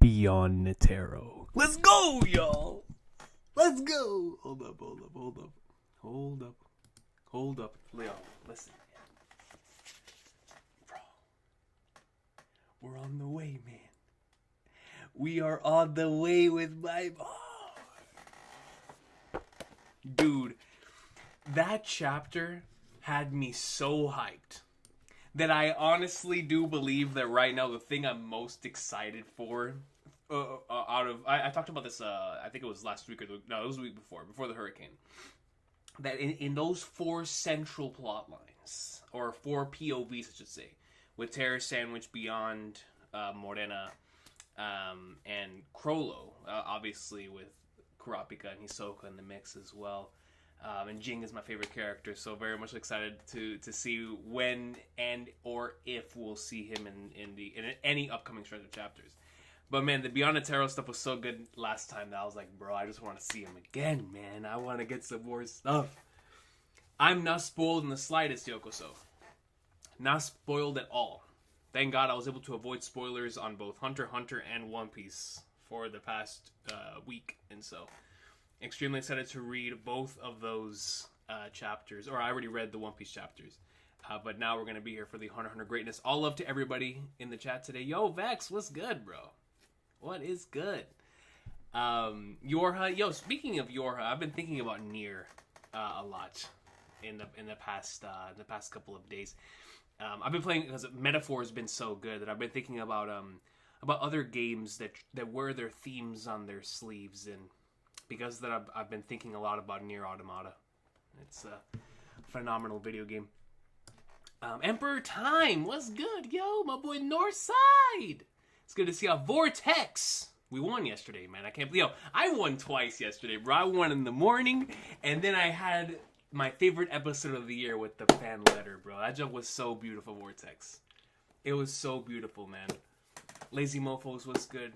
beyond Netero. Let's go, y'all. Let's go. Hold up. Leo, listen. Bro, we're on the way, man. We are on the way with my boy. Dude, that chapter had me so hyped that I honestly do believe that right now the thing I'm most excited for I talked about this, I think it was last week, it was the week before the hurricane, that in those four central plot lines, or four POVs I should say, with Terror Sandwich, Beyond, Morena, and Crollo, obviously with Kurapika and Hisoka in the mix as well. And Jing is my favorite character, so very much excited to see when and or if we'll see him in any upcoming stretch of chapters. But man, the Beyond the Tarot stuff was so good last time that I was like, bro, I just want to see him again, man. I want to get some more stuff. I'm not spoiled in the slightest, Yokoso. Not spoiled at all. Thank God I was able to avoid spoilers on both Hunter x Hunter and One Piece for the past week, and so extremely excited to read both of those chapters. Or I already read the One Piece chapters, but now we're going to be here for the Hunter x Hunter greatness. All love to everybody in the chat today. Yo, Vex, what's good, bro? What is good? Yorha, speaking of Yorha, I've been thinking about Nier a lot in the past couple of days. I've been playing because Metaphor has been so good that I've been thinking about other games that wear their themes on their sleeves, and because of that I've been thinking a lot about Nier Automata. It's a phenomenal video game. Emperor Time, what's good, yo? My boy Northside. It's good to see y'all. Vortex. We won yesterday, man. I can't believe. I won twice yesterday, bro. I won in the morning, and then I had my favorite episode of the year with the fan letter, bro. That jump was so beautiful, Vortex. It was so beautiful, man. Lazy Mofos was good.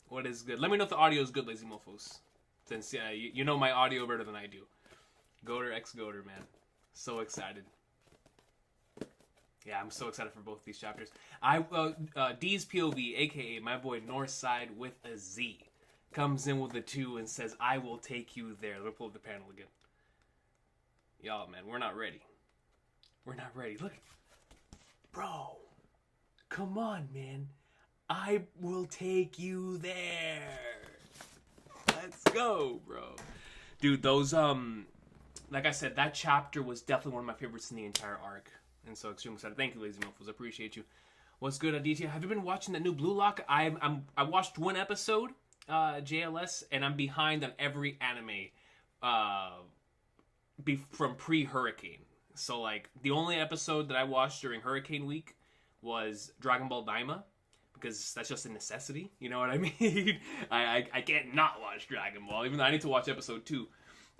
What is good? Let me know if the audio is good, Lazy Mofos. Since you know my audio better than I do. Goater x Goater, man. So excited. Yeah, I'm so excited for both of these chapters. D's POV, aka my boy Northside with a Z, comes in with a 2 and says, "I will take you there." Let me pull up the panel again. Y'all, man, we're not ready. We're not ready. Look, bro. Come on, man. I will take you there. Let's go, bro. Dude, those like I said, that chapter was definitely one of my favorites in the entire arc. And so extremely excited. Thank you, Lazy Mofos. I appreciate you. What's good, Aditya? Have you been watching that new Blue Lock? I watched one episode, JLS, and I'm behind on every anime from pre-Hurricane. So, like, the only episode that I watched during Hurricane Week was Dragon Ball Daima, because that's just a necessity. You know what I mean? I can't not watch Dragon Ball, even though I need to watch episode 2.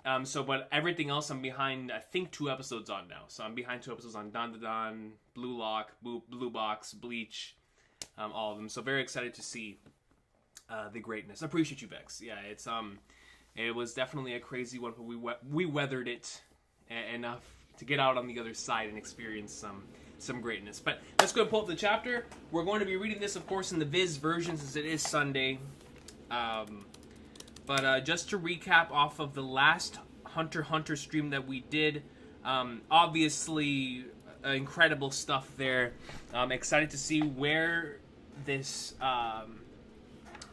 But everything else I'm behind, I think 2 episodes on now. So I'm behind 2 episodes on Dan, Blue Lock, Blue Box, Bleach, all of them. So very excited to see the greatness. I appreciate you, Vex. Yeah, it was definitely a crazy one, but we weathered it enough to get out on the other side and experience some greatness. But let's go and pull up the chapter. We're going to be reading this, of course, in the Viz version since it is Sunday. But just to recap off of the last Hunter x Hunter stream that we did, obviously incredible stuff there. Excited to see where this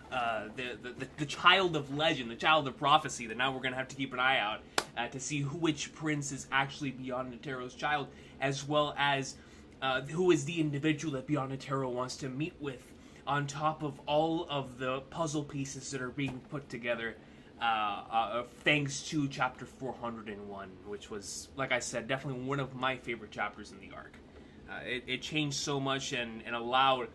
the child of legend, the child of prophecy, that now we're going to have to keep an eye out to see which prince is actually Beyond Netero's child, as well as who is the individual that Beyond Netero wants to meet with, on top of all of the puzzle pieces that are being put together, thanks to chapter 401, which was, like I said, definitely one of my favorite chapters in the arc. It changed so much and allowed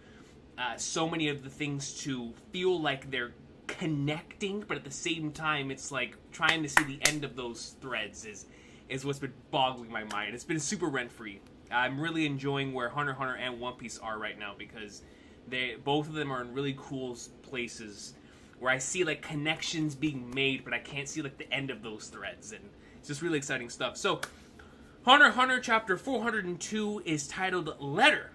so many of the things to feel like they're connecting, but at the same time, it's like trying to see the end of those threads is what's been boggling my mind. It's been super rent-free. I'm really enjoying where Hunter x Hunter and One Piece are right now, because both of them are in really cool places where I see like connections being made, but I can't see like the end of those threads, and it's just really exciting stuff. So, Hunter x Hunter chapter 402 is titled Letter,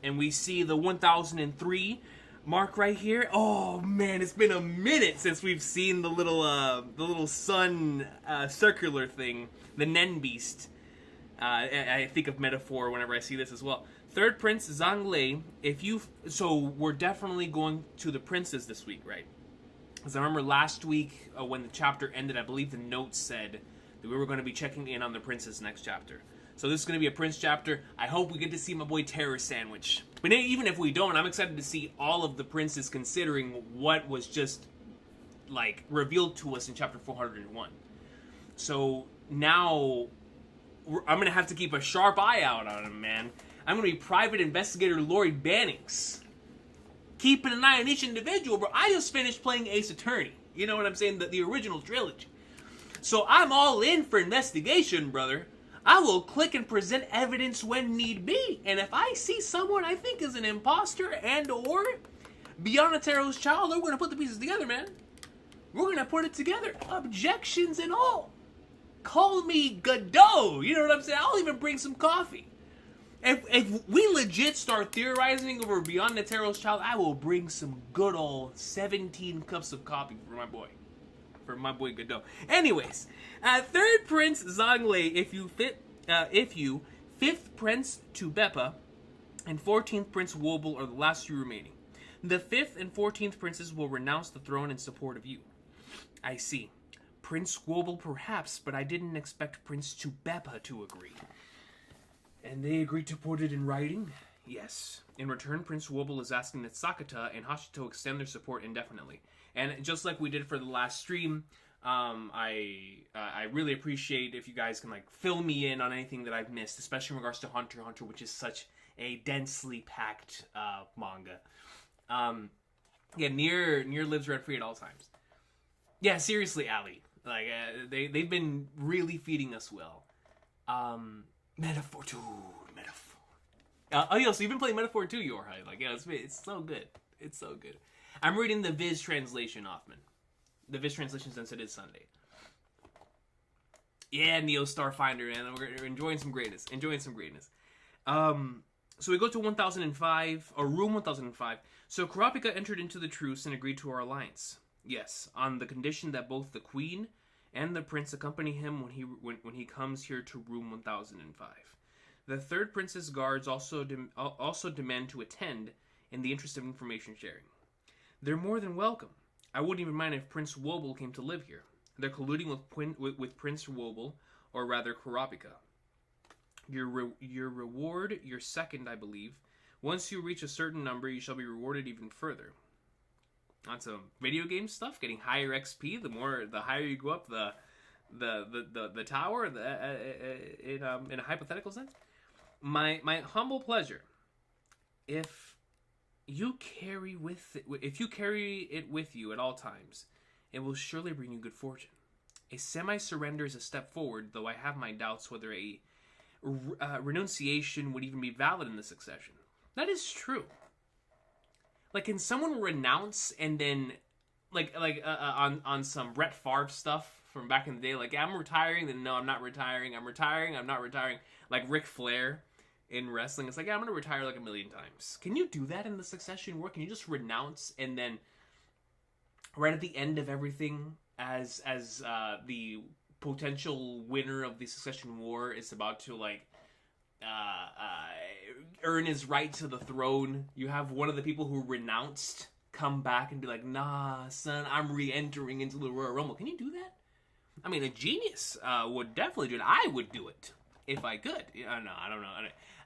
and we see the 1003 mark right here. Oh man, it's been a minute since we've seen the little sun circular thing, the Nen Beast. I think of metaphor whenever I see this as well. Third Prince Zhang Lei. So we're definitely going to the princes this week, right? Because I remember last week when the chapter ended, I believe the notes said that we were going to be checking in on the princes next chapter. So this is going to be a prince chapter. I hope we get to see my boy Terror Sandwich. But even if we don't, I'm excited to see all of the princes, considering what was just like revealed to us in chapter 401. So now I'm going to have to keep a sharp eye out on him, man. I'm going to be Private Investigator Lori Bannings. Keeping an eye on each individual, bro. I just finished playing Ace Attorney. You know what I'm saying? The original trilogy. So I'm all in for investigation, brother. I will click and present evidence when need be. And if I see someone I think is an imposter and or Beyond Taro's child, we're going to put the pieces together, man. We're going to put it together. Objections and all. Call me Godot. You know what I'm saying? I'll even bring some coffee. If we legit start theorizing over Beyond Taro's child, I will bring some good old 17 cups of coffee for my boy. For my boy Godot. Anyways, third Prince Zhang Lei, if you fifth Prince to Beppa, and 14th Prince Wobble are the last two remaining. The 5th and 14th princes will renounce the throne in support of you. I see. Prince Wobble perhaps, but I didn't expect Prince to Beppa to agree. And they agreed to put it in writing? Yes. In return, Prince Wobble is asking that Sakata and Hashito extend their support indefinitely. And just like we did for the last stream, I really appreciate if you guys can like fill me in on anything that I've missed, especially in regards to Hunter x Hunter, which is such a densely packed manga. Yeah, Nier lives rent free at all times. Yeah, seriously, Ali. Like they've been really feeding us well. Metaphor, dude, Metaphor. Oh, yo, so you've been playing Metaphor too, Yorhai. Like, yeah, it's so good. It's so good. I'm reading the Viz translation, Hoffman. The Viz translation since it is Sunday. Yeah, Neo Starfinder, man. We're enjoying some greatness. So we go to 1005, or room 1005. So Kurapika entered into the truce and agreed to our alliance. Yes, on the condition that both the queen and the prince accompany him when he comes here to room 1005. The third prince's guards also demand to attend in the interest of information sharing. They're more than welcome. I wouldn't even mind if Prince Wobble came to live here. They're colluding with Prince Wobble, or rather Kurapika. Your reward, your second, I believe. Once you reach a certain number, you shall be rewarded even further. On some video game stuff, getting higher XP. The higher you go up, the tower. In a hypothetical sense, my humble pleasure. If you carry it with you at all times, it will surely bring you good fortune. A semi-surrender is a step forward, though I have my doubts whether a renunciation would even be valid in the succession. That is true. Like, can someone renounce and then, on some Brett Favre stuff from back in the day, like, yeah, I'm retiring, then no, I'm not retiring, I'm retiring, I'm not retiring, like Ric Flair in wrestling. It's like, yeah, I'm going to retire like a million times. Can you do that in the Succession War? Can you just renounce and then right at the end of everything, as the potential winner of the Succession War is about to earn his right to the throne, you have one of the people who renounced come back and be like, nah, son, I'm re-entering into the Royal Rumble. Can you do that? I mean, a genius would definitely do it. I would do it if I could. No, I don't know.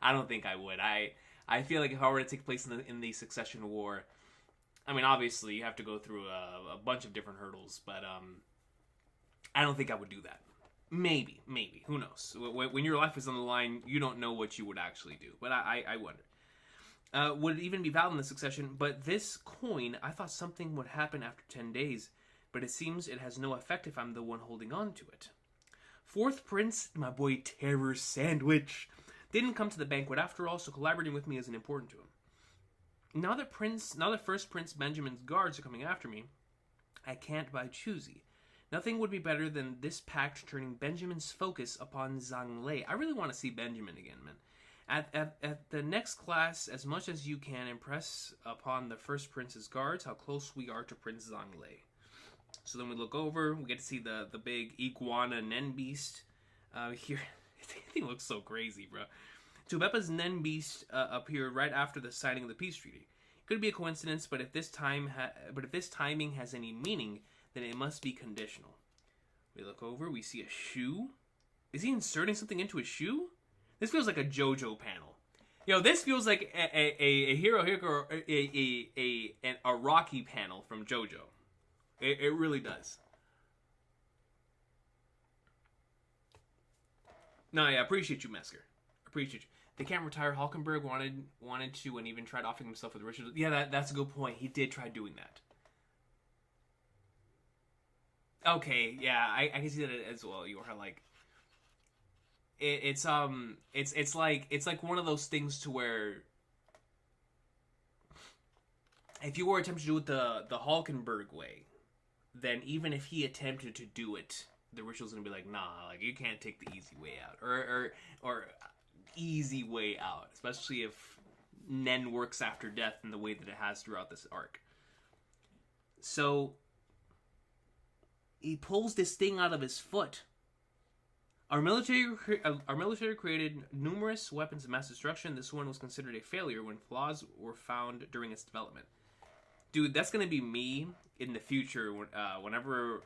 I don't think I would. I feel like if I were to take place in the Succession War, I mean, obviously you have to go through a bunch of different hurdles, but I don't think I would do that. Maybe. Who knows? When your life is on the line, you don't know what you would actually do. But I wonder. Would it even be valid in the succession? But this coin, I thought something would happen after 10 days. But it seems it has no effect if I'm the one holding on to it. Fourth Prince, my boy Terror Sandwich, didn't come to the banquet after all, so collaborating with me isn't important to him. Now that First Prince Benjamin's guards are coming after me, I can't buy choosy. Nothing would be better than this pact turning Benjamin's focus upon Zhang Lei. I really want to see Benjamin again, man. At the next class, as much as you can, impress upon the first prince's guards how close we are to Prince Zangle. So then we look over, we get to see the big iguana Nen Beast here. The thing looks so crazy, bro. Tubepa's Nen Beast appeared right after the signing of the peace treaty. It could be a coincidence, but if this timing has any meaning, then it must be conditional. We look over, we see a shoe. Is he inserting something into a shoe? This feels like a JoJo panel. This feels like a Hero Hiko, a Rocky panel from JoJo. It really does. No, yeah, appreciate you, Mesker. Appreciate you. They can't retire. Halkenburg wanted to and even tried offering himself with Richard. Yeah, that's a good point. He did try doing that. Okay, yeah, I can see that as well. You are like, it's like one of those things to where if you were attempting to do it the Halkenburg way, then even if he attempted to do it, the ritual's gonna be like, nah, like you can't take the easy way out, or easy way out, especially if Nen works after death in the way that it has throughout this arc. So he pulls this thing out of his foot. Our military created numerous weapons of mass destruction. This one was considered a failure when flaws were found during its development. Dude, that's gonna be me in the future whenever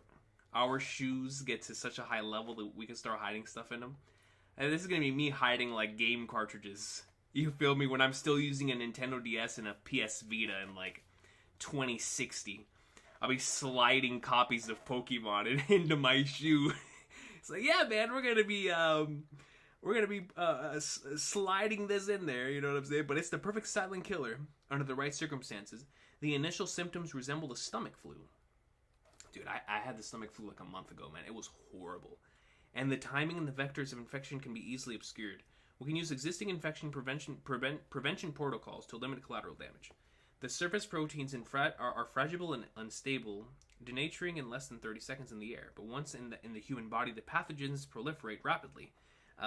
our shoes get to such a high level that we can start hiding stuff in them. And this is gonna be me hiding like game cartridges. You feel me? When I'm still using a Nintendo DS and a PS Vita in like 2060, I'll be sliding copies of Pokemon into my shoe. It's like, yeah, man, we're gonna be sliding this in there. You know what I'm saying? But it's the perfect silent killer under the right circumstances. The initial symptoms resemble the stomach flu. Dude, I had the stomach flu like a month ago, man. It was horrible. And the timing and the vectors of infection can be easily obscured. We can use existing infection prevention protocols to limit collateral damage. The surface proteins are fragile and unstable, denaturing in less than 30 seconds in the air. But once in the human body, the pathogens proliferate rapidly,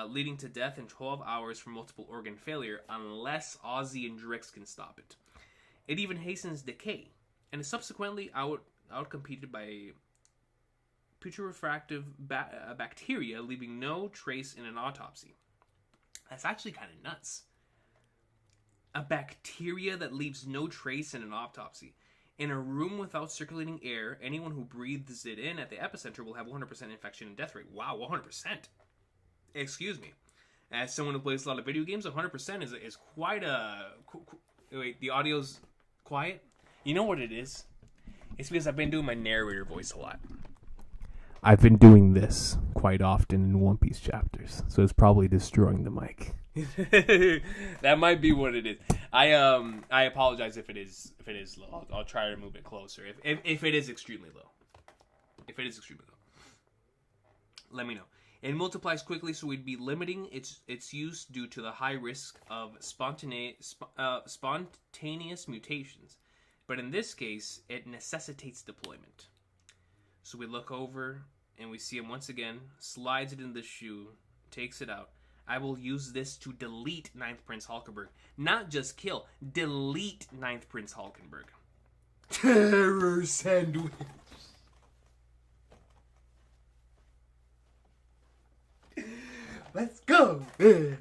leading to death in 12 hours from multiple organ failure, unless Ozzy and Drix can stop it. It even hastens decay, and is subsequently outcompeted by putrefactive bacteria, leaving no trace in an autopsy. That's actually kind of nuts. A bacteria that leaves no trace in an autopsy. In a room without circulating air, anyone who breathes it in at the epicenter will have 100% infection and death rate. Wow, 100%. Excuse me. As someone who plays a lot of video games, 100% is quite a... Wait, the audio's quiet? You know what it is? It's because I've been doing my narrator voice a lot. I've been doing this quite often in One Piece chapters, so it's probably destroying the mic. That might be what it is. I apologize if it is low. I'll try to move it closer. If it is extremely low. If it is extremely low. Let me know. It multiplies quickly, so we'd be limiting its use due to the high risk of spontaneous mutations. But in this case, it necessitates deployment. So we look over, and we see him once again, slides it in the shoe, takes it out. I will use this to delete 9th Prince Halkenburg. Not just kill, delete 9th Prince Halkenburg. Terror sandwich. Let's go, man.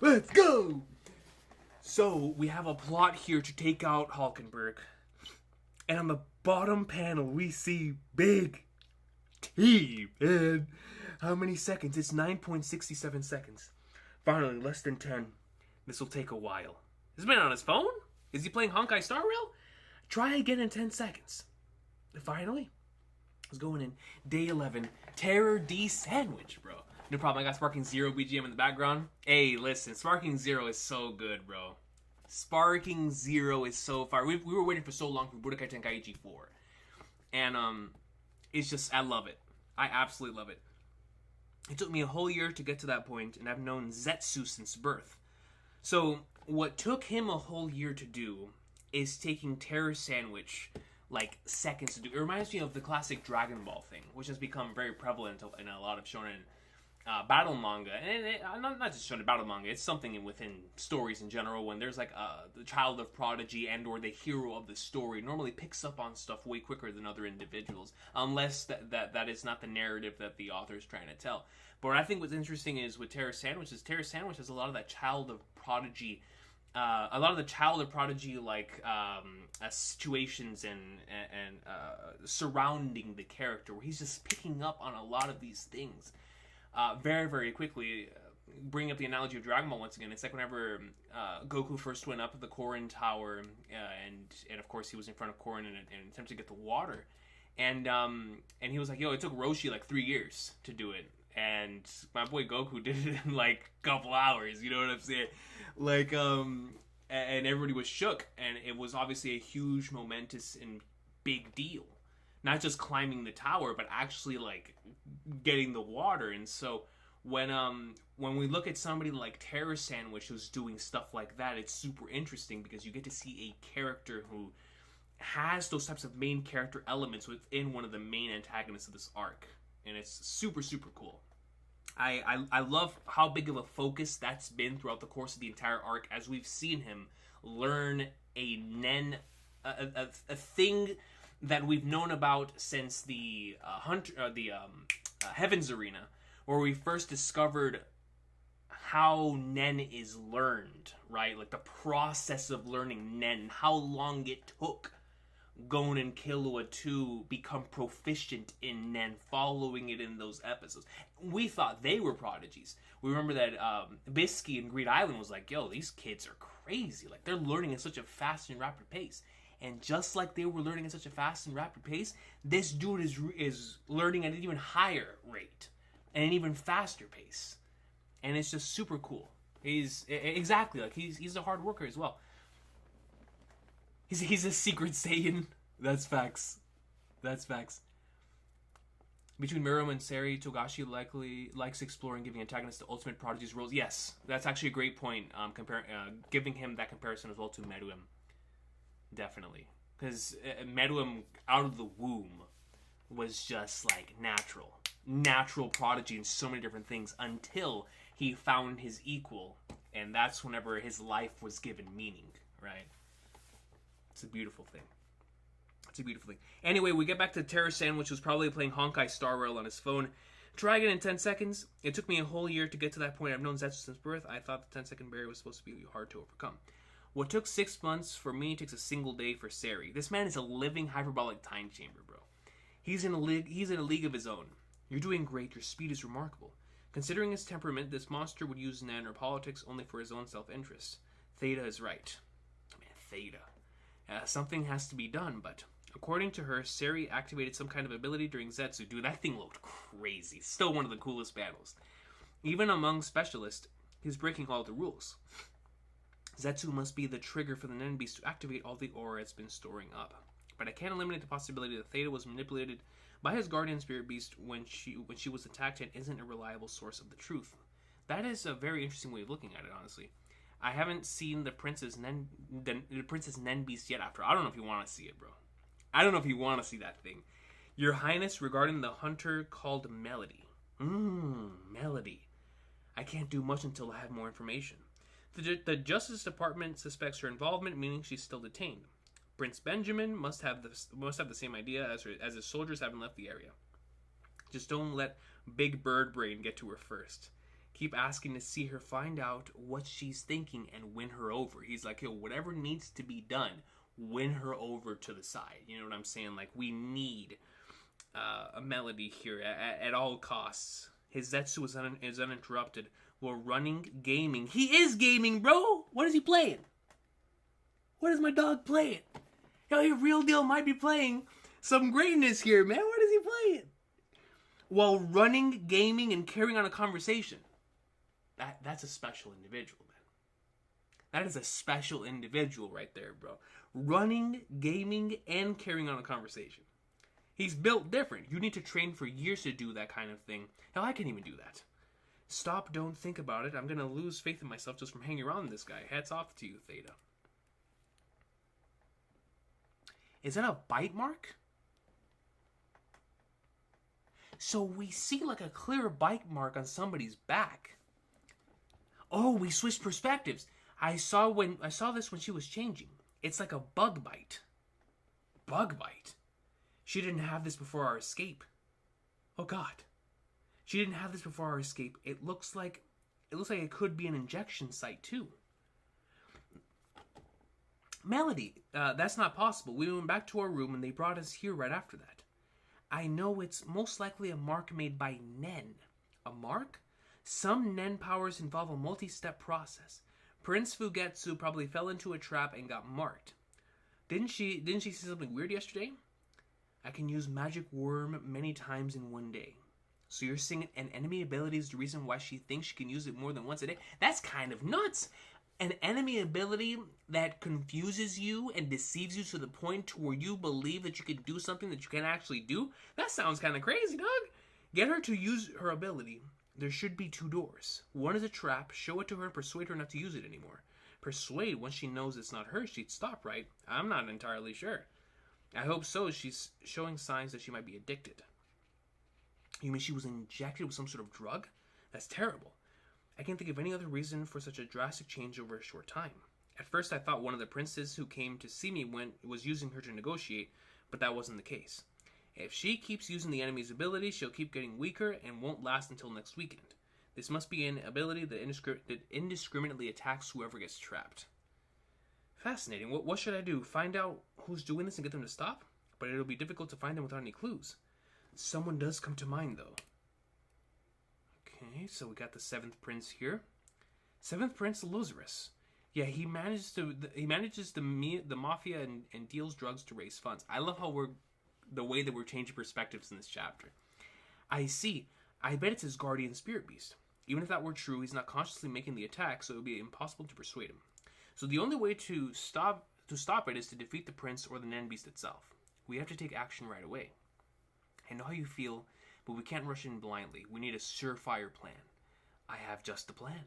Let's go. So, we have a plot here to take out Halkenburg. And on the bottom panel, we see Big T, man. How many seconds? It's 9.67 seconds. Finally, less than 10. This will take a while. Is this man on his phone? Is he playing Honkai Star Rail? Try again in 10 seconds. Finally, it's going in. Day 11. Terror D Sandwich, bro. No problem, I got Sparking Zero BGM in the background. Hey, listen, Sparking Zero is so good, bro. Sparking Zero is so far. We were waiting for so long for Budokai Tenkaichi 4. And, it's just, I love it. I absolutely love it. It took me a whole year to get to that point, and I've known Zetsu since birth. So, what took him a whole year to do is taking Terror Sandwich, like, seconds to do. It reminds me of the classic Dragon Ball thing, which has become very prevalent in a lot of shonen battle manga, and not just shonen battle manga. It's something within stories in general. When there's like the child of prodigy and or the hero of the story, normally picks up on stuff way quicker than other individuals, unless that is not the narrative that the author is trying to tell. But what I think what's interesting is with Terra Sandwich has a lot of that child of prodigy. A lot of the child of prodigy situations and surrounding the character, where he's just picking up on a lot of these things very, very quickly. Bring up the analogy of Dragon Ball once again. It's like whenever Goku first went up the Korin Tower, and of course he was in front of Korin and attempted to get the water, and he was like, "Yo, it took Roshi like 3 years to do it." And my boy Goku did it in like a couple hours, you know what I'm saying? Like, and everybody was shook, and it was obviously a huge, momentous, and big deal. Not just climbing the tower, but actually like getting the water. And so when we look at somebody like Terra Sandwich who's doing stuff like that, it's super interesting because you get to see a character who has those types of main character elements within one of the main antagonists of this arc. And it's super, super cool. I love how big of a focus that's been throughout the course of the entire arc, as we've seen him learn a thing that we've known about since the Heavens Arena, where we first discovered how Nen is learned, right? Like the process of learning Nen, how long it took Gon and Killua to become proficient in Nen, following it in those episodes. We thought they were prodigies. We remember that Bisky and Greed Island was like, yo, these kids are crazy. Like, they're learning at such a fast and rapid pace. And just like they were learning at such a fast and rapid pace, this dude is learning at an even higher rate and an even faster pace. And it's just super cool. He's a hard worker as well. He's a secret Saiyan. That's facts. Between Mirum and Seri, Togashi likely likes exploring, giving antagonists the ultimate prodigy's roles. Yes, that's actually a great point. Giving him that comparison as well to Meruem. Definitely. Because Meruem, out of the womb, was just like natural prodigy in so many different things until he found his equal, and that's whenever his life was given meaning, right? It's a beautiful thing. Anyway, we get back to Terra Sandwich, who's probably playing Honkai Star Rail on his phone. Try again in 10 seconds. It took me a whole year to get to that point. I've known Zetsu since birth. I thought the 10-second barrier was supposed to be hard to overcome. What took 6 months for me takes a single day for Seri. This man is a living hyperbolic time chamber, bro. He's in a league of his own. You're doing great. Your speed is remarkable. Considering his temperament, this monster would use Nen or politics only for his own self-interest. Theta is right. Man, Theta. Something has to be done, but according to her, Seri activated some kind of ability during Zetsu. Dude, that thing looked crazy. Still one of the coolest battles. Even among specialists, he's breaking all the rules. Zetsu must be the trigger for the Nen Beast to activate all the aura it's been storing up. But I can't eliminate the possibility that Theta was manipulated by his guardian spirit beast when she was attacked and isn't a reliable source of the truth. That is a very interesting way of looking at it, honestly. I haven't seen the Princess Nen Beast yet after. I don't know if you want to see it, bro. I don't know if you want to see that thing. Your Highness, regarding the hunter called Melody. Melody. I can't do much until I have more information. The Justice Department suspects her involvement, meaning she's still detained. Prince Benjamin must have the same idea as his soldiers haven't left the area. Just don't let Big Bird Brain get to her first. Keep asking to see her, find out what she's thinking, and win her over. He's like, yo, whatever needs to be done, win her over to the side. You know what I'm saying? Like, we need a Melody here at all costs. His Zetsu is uninterrupted. While running gaming. He is gaming, bro! What is he playing? What is my dog playing? Yo, he real deal might be playing some greatness here, man. What is he playing? While running, gaming, and carrying on a conversation. That's a special individual, man. That is a special individual right there, bro. Running, gaming, and carrying on a conversation. He's built different. You need to train for years to do that kind of thing. Hell, I can't even do that. Stop, don't think about it. I'm gonna lose faith in myself just from hanging around this guy. Hats off to you, Theta. Is that a bite mark? So we see like a clear bite mark on somebody's back. Oh, we switched perspectives. I saw this when she was changing. It's like a bug bite. Bug bite? She didn't have this before our escape. Oh God. She didn't have this before our escape. It looks like it could be an injection site too. Melody, that's not possible. We went back to our room and they brought us here right after that. I know it's most likely a mark made by Nen. A mark? Some Nen powers involve a multi-step process. Prince Fugetsu probably fell into a trap and got marked. Didn't she see something weird yesterday? I can use Magic Worm many times in one day. So you're saying an enemy ability is the reason why she thinks she can use it more than once a day? That's kind of nuts. An enemy ability that confuses you and deceives you to the point to where you believe that you can do something that you can't actually do? That sounds kind of crazy, dog. Get her to use her ability. There should be 2 doors. One is a trap. Show it to her and persuade her not to use it anymore. Persuade once she knows it's not her, she'd stop, right? I'm not entirely sure. I hope so. She's showing signs that she might be addicted. You mean she was injected with some sort of drug? That's terrible. I can't think of any other reason for such a drastic change over a short time. At first I thought one of the princes who came to see me was using her to negotiate, but that wasn't the case. If she keeps using the enemy's ability, she'll keep getting weaker and won't last until next weekend. This must be an ability that indiscriminately attacks whoever gets trapped. Fascinating. What should I do? Find out who's doing this and get them to stop? But it'll be difficult to find them without any clues. Someone does come to mind, though. Okay, so we got the 7th prince here. 7th prince, Lazarus. Yeah, he manages the mafia and deals drugs to raise funds. I love how the way that we're changing perspectives in this chapter. I see. I bet it's his guardian spirit beast. Even if that were true, he's not consciously making the attack, so it would be impossible to persuade him. So the only way to stop it is to defeat the prince or the Nen beast itself. We have to take action right away. I know how you feel, but we can't rush in blindly. We need a surefire plan. I have just the plan.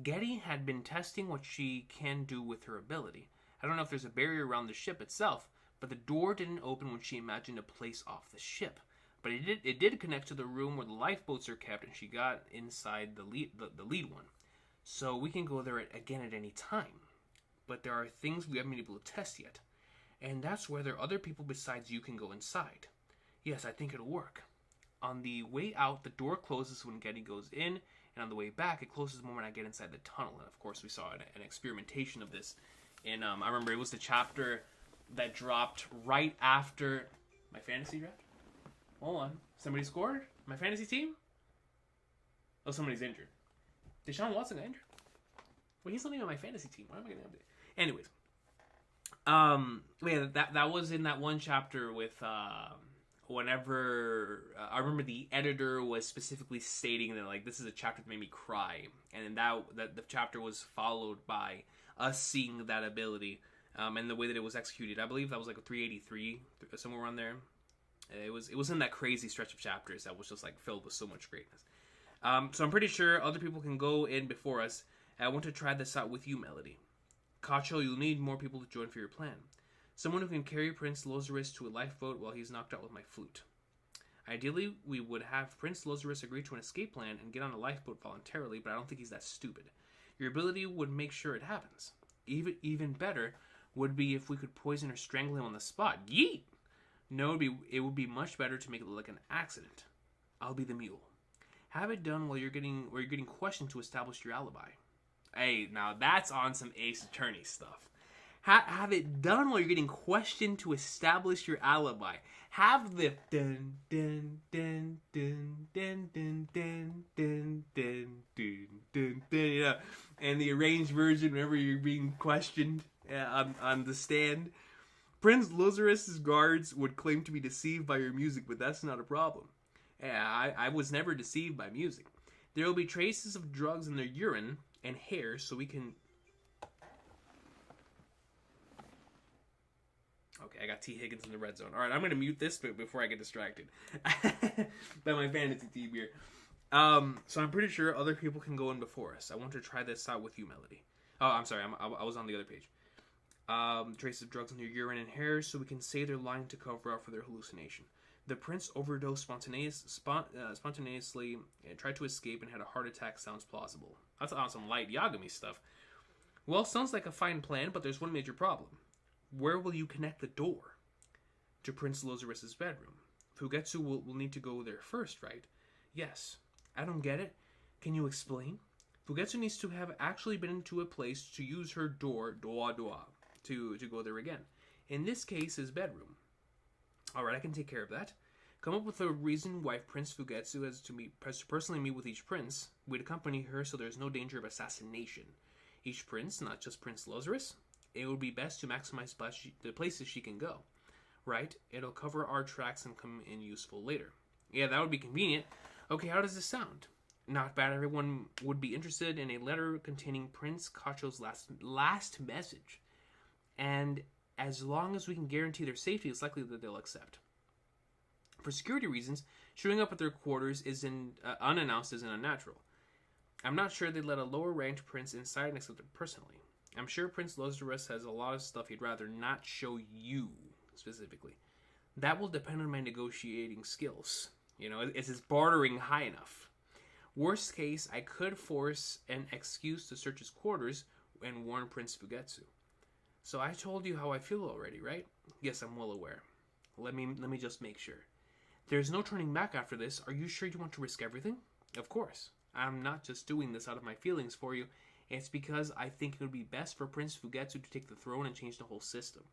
Getty had been testing what she can do with her ability. I don't know if there's a barrier around the ship itself, but the door didn't open when she imagined a place off the ship. But it did connect to the room where the lifeboats are kept, and she got inside the lead one. So we can go there again at any time. But there are things we haven't been able to test yet. And that's whether other people besides you can go inside. Yes, I think it'll work. On the way out, the door closes when Getty goes in, and on the way back, it closes the moment I get inside the tunnel. And of course, we saw an experimentation of this. And I remember it was the chapter that dropped right after my fantasy draft. Hold on. Somebody scored? My fantasy team? Oh, somebody's injured. Deshaun Watson got injured? Well, he's not even on my fantasy team. Why am I going to update? Anyways. Yeah, that was in that one chapter with, whenever, I remember the editor was specifically stating that, like, this is a chapter that made me cry. And that the chapter was followed by us seeing that ability, and the way that it was executed. I believe that was like a 383, somewhere around there. It was in that crazy stretch of chapters that was just like filled with so much greatness. So I'm pretty sure other people can go in before us. I want to try this out with you, Melody. Cacho, you'll need more people to join for your plan. Someone who can carry Prince Lazarus to a lifeboat while he's knocked out with my flute. Ideally, we would have Prince Lazarus agree to an escape plan and get on a lifeboat voluntarily, but I don't think he's that stupid. Your ability would make sure it happens. Even better would be if we could poison or strangle him on the spot. Yeet! No, it would be much better to make it look like an accident. I'll be the mule. Have it done while you're getting questioned to establish your alibi. Hey, now that's on some Ace Attorney stuff. Have it done while you're getting questioned to establish your alibi. Have the dun dun dun dun dun dun dun dun dun dun dun dun, and the arranged version whenever you're being questioned on the stand. Prince Lazarus' guards would claim to be deceived by your music, but that's not a problem. I was never deceived by music. There will be traces of drugs in their urine and hair, so we can... Okay, I got T. Higgins in the red zone. Alright, I'm going to mute this before I get distracted by my fantasy team here. So I'm pretty sure other people can go in before us. I want to try this out with you, Melody. Oh, I'm sorry, I was on the other page. Traces of drugs in their urine and hair, so we can say they're lying to cover up for their hallucination. The prince overdosed spontaneously and tried to escape and had a heart attack. Sounds plausible. That's on some light Yagami stuff. Well, sounds like a fine plan, but there's one major problem. Where will you connect the door? To Prince Lazarus's bedroom. Fugetsu will need to go there first, right? Yes. I don't get it. Can you explain? Fugetsu needs to have actually been into a place to use her door, to go there again. In this case, his bedroom. Alright, I can take care of that. Come up with a reason why Prince Fugetsu has to personally meet with each prince. We'd accompany her so there's no danger of assassination. Each prince, not just Prince Lazarus. It would be best to maximize the places she can go. Right? It'll cover our tracks and come in useful later. Yeah, that would be convenient. Okay, how does this sound? Not bad. Everyone would be interested in a letter containing Prince Kacho's last message. And as long as we can guarantee their safety, it's likely that they'll accept. For security reasons, showing up at their quarters unannounced isn't unnatural. I'm not sure they'd let a lower-ranked prince inside and accept it personally. I'm sure Prince Lazarus has a lot of stuff he'd rather not show you, specifically. That will depend on my negotiating skills. Is his bartering high enough? Worst case, I could force an excuse to search his quarters and warn Prince Fugetsu. So I told you how I feel already, right? Yes, I'm well aware. Let me just make sure. There's no turning back after this. Are you sure you want to risk everything? Of course. I'm not just doing this out of my feelings for you. It's because I think it would be best for Prince Fugetsu to take the throne and change the whole system.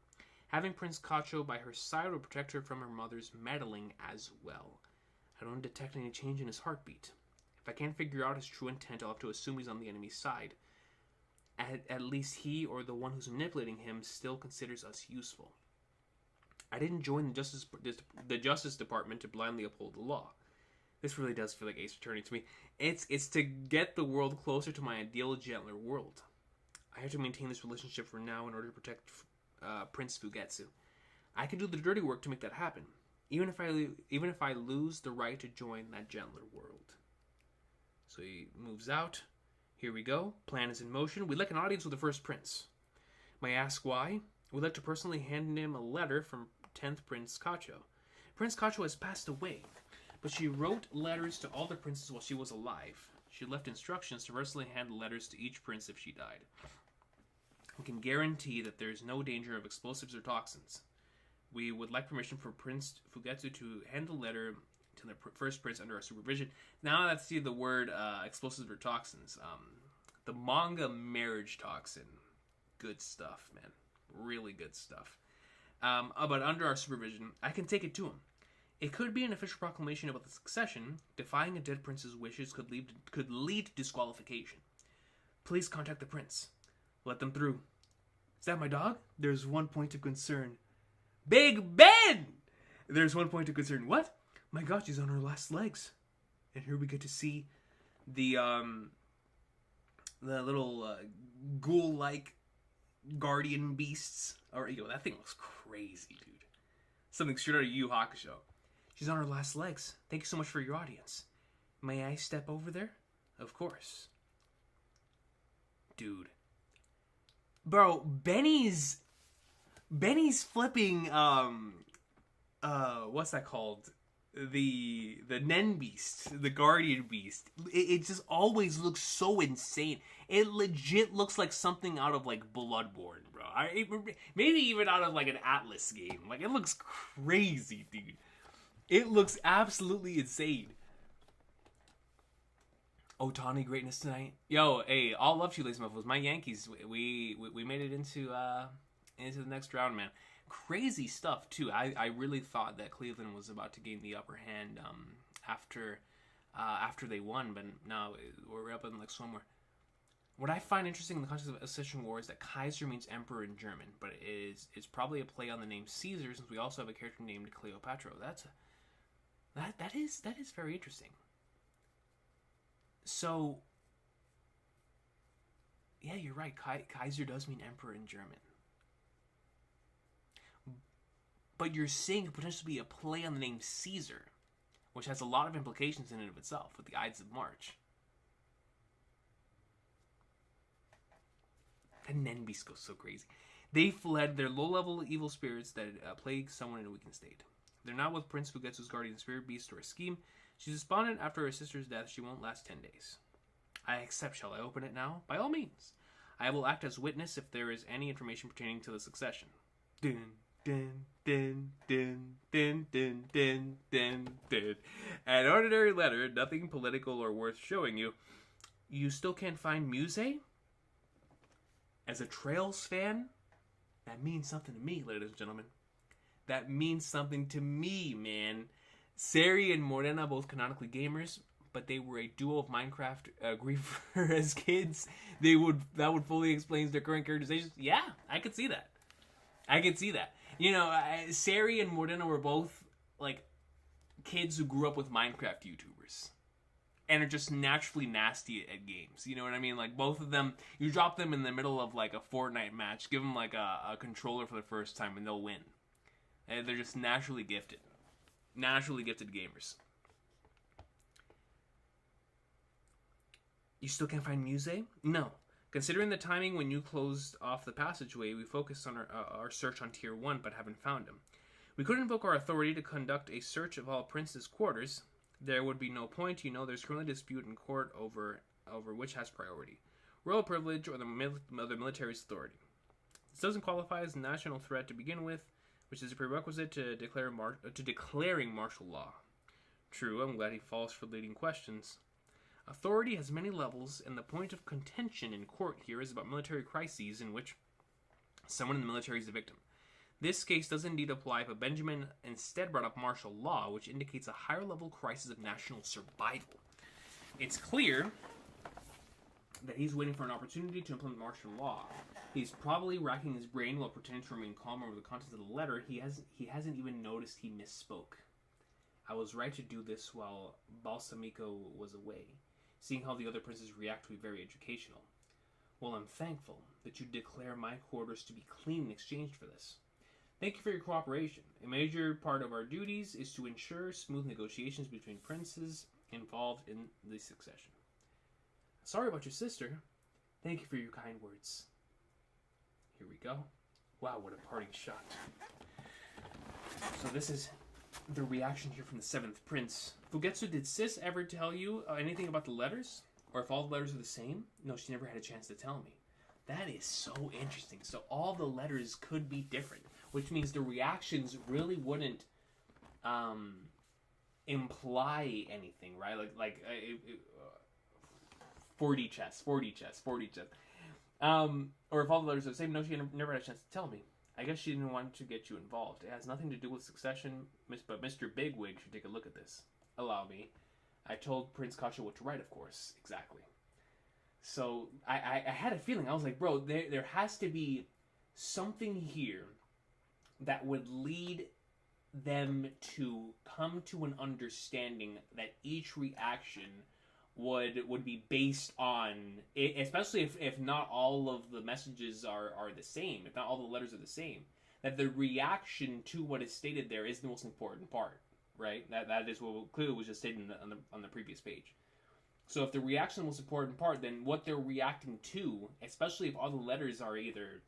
Having Prince Kacho by her side will protect her from her mother's meddling as well. I don't detect any change in his heartbeat. If I can't figure out his true intent, I'll have to assume he's on the enemy's side. At least he, or the one who's manipulating him, still considers us useful. I didn't join the Justice Department to blindly uphold the law. This really does feel like Ace Attorney to me. It's to get the world closer to my ideal, gentler world. I have to maintain this relationship for now in order to protect Prince Fugetsu. I can do the dirty work to make that happen, even if I lose the right to join that gentler world. So he moves out. Here we go. Plan is in motion. We'd like an audience with the first prince. May I ask why? We'd like to personally hand him a letter from 10th Prince Kacho. Prince Kacho has passed away, but she wrote letters to all the princes while she was alive. She left instructions to personally hand the letters to each prince if she died. We can guarantee that there is no danger of explosives or toxins. We would like permission for Prince Fugetsu to hand the letter to the first prince under our supervision. Now let's see the word explosives or toxins. The manga marriage toxin. Good stuff, man. Really good stuff. But under our supervision, I can take it to him. It could be an official proclamation about the succession. Defying a dead prince's wishes could lead to disqualification. Please contact the prince. Let them through. Is that my dog? There's one point of concern. Big Ben! There's one point of concern. What? My God, she's on her last legs. And here we get to see the little ghoul-like guardian beasts. Or, that thing looks crazy, dude. Something straight out of Yu Hakusho. She's on her last legs. Thank you so much for your audience. May I step over there? Of course. Dude. Bro, Benny's flipping, what's that called? The Nen Beast, the Guardian Beast. It just always looks so insane. It legit looks like something out of, like, Bloodborne, bro. Maybe even out of, like, an Atlas game. Like, it looks crazy, dude. It looks absolutely insane. Otani greatness tonight. Yo, hey, all love to you, ladies and gentlemen. My Yankees, we made it into the next round, man. Crazy stuff too. I really thought that Cleveland was about to gain the upper hand after they won, but no, we're up in like somewhere. What I find interesting in the context of Accession War is that Kaiser means emperor in German, but it's probably a play on the name Caesar, since we also have a character named Cleopatra. That is very interesting. So, yeah, you're right. Kaiser does mean emperor in German. But you're saying it could potentially be a play on the name Caesar, which has a lot of implications in and of itself with the Ides of March. And then Beast goes so crazy. They fled their low-level evil spirits that plague someone in a weakened state. They're not with Prince Fugetsu's guardian spirit beast or a scheme. She's despondent after her sister's death. She won't last 10 days. I accept. Shall I open it now? By all means. I will act as witness if there is any information pertaining to the succession. Dun, dun, dun, dun, dun, dun, dun, dun, dun. An ordinary letter, nothing political or worth showing you. You still can't find Muse? As a Trails fan, that means something to me, ladies and gentlemen. That means something to me, man. Sari and Morena, both canonically gamers, but they were a duo of Minecraft griefer as kids. That would fully explain their current characterizations. Yeah, I could see that. You know, Sari and Morena were both like kids who grew up with Minecraft YouTubers and are just naturally nasty at games. You know what I mean? Like, both of them, you drop them in the middle of like a Fortnite match, give them like a controller for the first time, and they'll win. And they're just naturally gifted gamers. You still can't find Muse? No. Considering the timing when you closed off the passageway, we focused on our search on Tier 1, but haven't found him. We couldn't invoke our authority to conduct a search of all Prince's quarters. There would be no point. You know, there's currently a dispute in court over which has priority. Royal privilege or the military's authority. This doesn't qualify as a national threat to begin with, which is a prerequisite to declaring martial law. True, I'm glad he falls for leading questions. Authority has many levels, and the point of contention in court here is about military crises in which someone in the military is the victim. This case does indeed apply, but Benjamin instead brought up martial law, which indicates a higher level crisis of national survival. It's clear that he's waiting for an opportunity to implement martial law. He's probably racking his brain while pretending to remain calm over the contents of the letter. He hasn't even noticed he misspoke. I was right to do this while Balsamico was away. Seeing how the other princes react will be very educational. Well, I'm thankful that you declare my quarters to be clean in exchange for this. Thank you for your cooperation. A major part of our duties is to ensure smooth negotiations between princes involved in the succession. Sorry about your sister. Thank you for your kind words. Here we go. Wow, what a parting shot. So this is the reaction here from the 7th prince. Fugetsu, did Sis ever tell you anything about the letters? Or if all the letters are the same? No, she never had a chance to tell me. That is so interesting. So all the letters could be different, which means the reactions really wouldn't imply anything, right? Like 40 chess. Or if all the letters are the same, no, she never had a chance to tell me. I guess she didn't want to get you involved. It has nothing to do with succession, but Mr. Bigwig should take a look at this. Allow me. I told Prince Kacho what to write, of course. Exactly. So, I had a feeling. I was like, bro, there has to be something here that would lead them to come to an understanding that each reaction would be based on, especially if not all of the messages are the same, if not all the letters are the same, that the reaction to what is stated there is the most important part, right? That is what clearly was just stated on the previous page. So if the reaction is the most important part, then what they're reacting to, especially if all the letters are either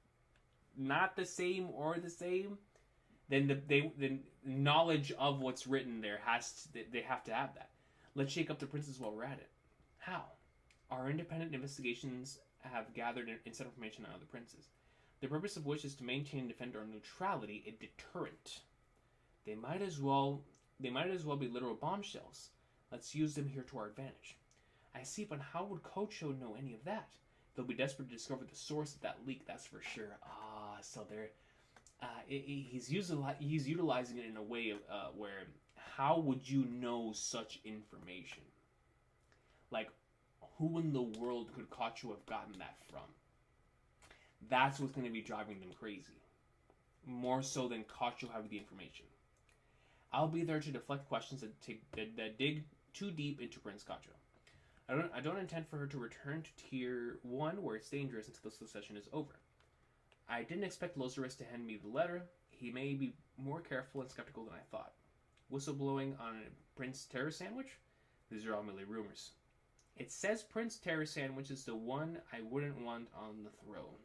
not the same or the same, then the knowledge of what's written there they have to have that. Let's shake up the princes while we're at it. How? Our independent investigations have gathered inside information on other princes, the purpose of which is to maintain and defend our neutrality, a deterrent. They might as well be literal bombshells. Let's use them here to our advantage. I see, but how would Kocho know any of that? They'll be desperate to discover the source of that leak, that's for sure. So they're he's utilizing it in a way of, where how would you know such information? Like, who in the world could Kachu have gotten that from? That's what's going to be driving them crazy. More so than Kachu having the information. I'll be there to deflect questions that dig too deep into Prince Kachu. I don't intend for her to return to Tier 1 where it's dangerous until the session is over. I didn't expect Lazarus to hand me the letter. He may be more careful and skeptical than I thought. Whistleblowing on Prince Terror Sandwich? These are all merely rumors. It says Prince Terror Sandwich is the one I wouldn't want on the throne.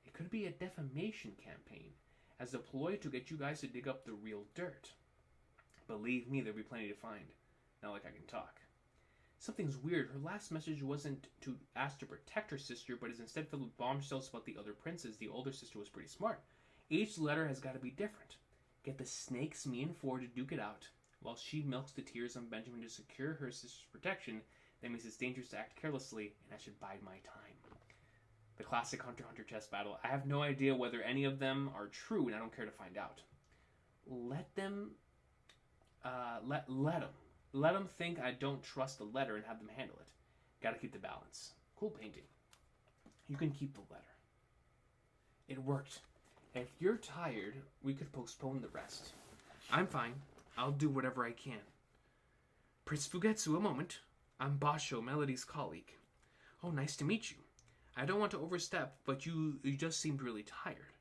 It could be a defamation campaign. has deployed to get you guys to dig up the real dirt. Believe me, there'll be plenty to find. Not like I can talk. Something's weird. Her last message wasn't to ask to protect her sister, but is instead filled with bombshells about the other princes. The older sister was pretty smart. Each letter has got to be different. Get the snakes, me and Ford, to duke it out. While she milks the tears on Benjamin to secure her sister's protection, that means it's dangerous to act carelessly, and I should bide my time. The classic Hunter x Hunter chess battle. I have no idea whether any of them are true, and I don't care to find out. Let them think I don't trust the letter and have them handle it. Gotta keep the balance. Cool painting. You can keep the letter. It worked. If you're tired, we could postpone the rest. I'm fine. I'll do whatever I can. Prince Fugetsu, a moment. I'm Basho, Melody's colleague. Oh, nice to meet you. I don't want to overstep, but you just seemed really tired.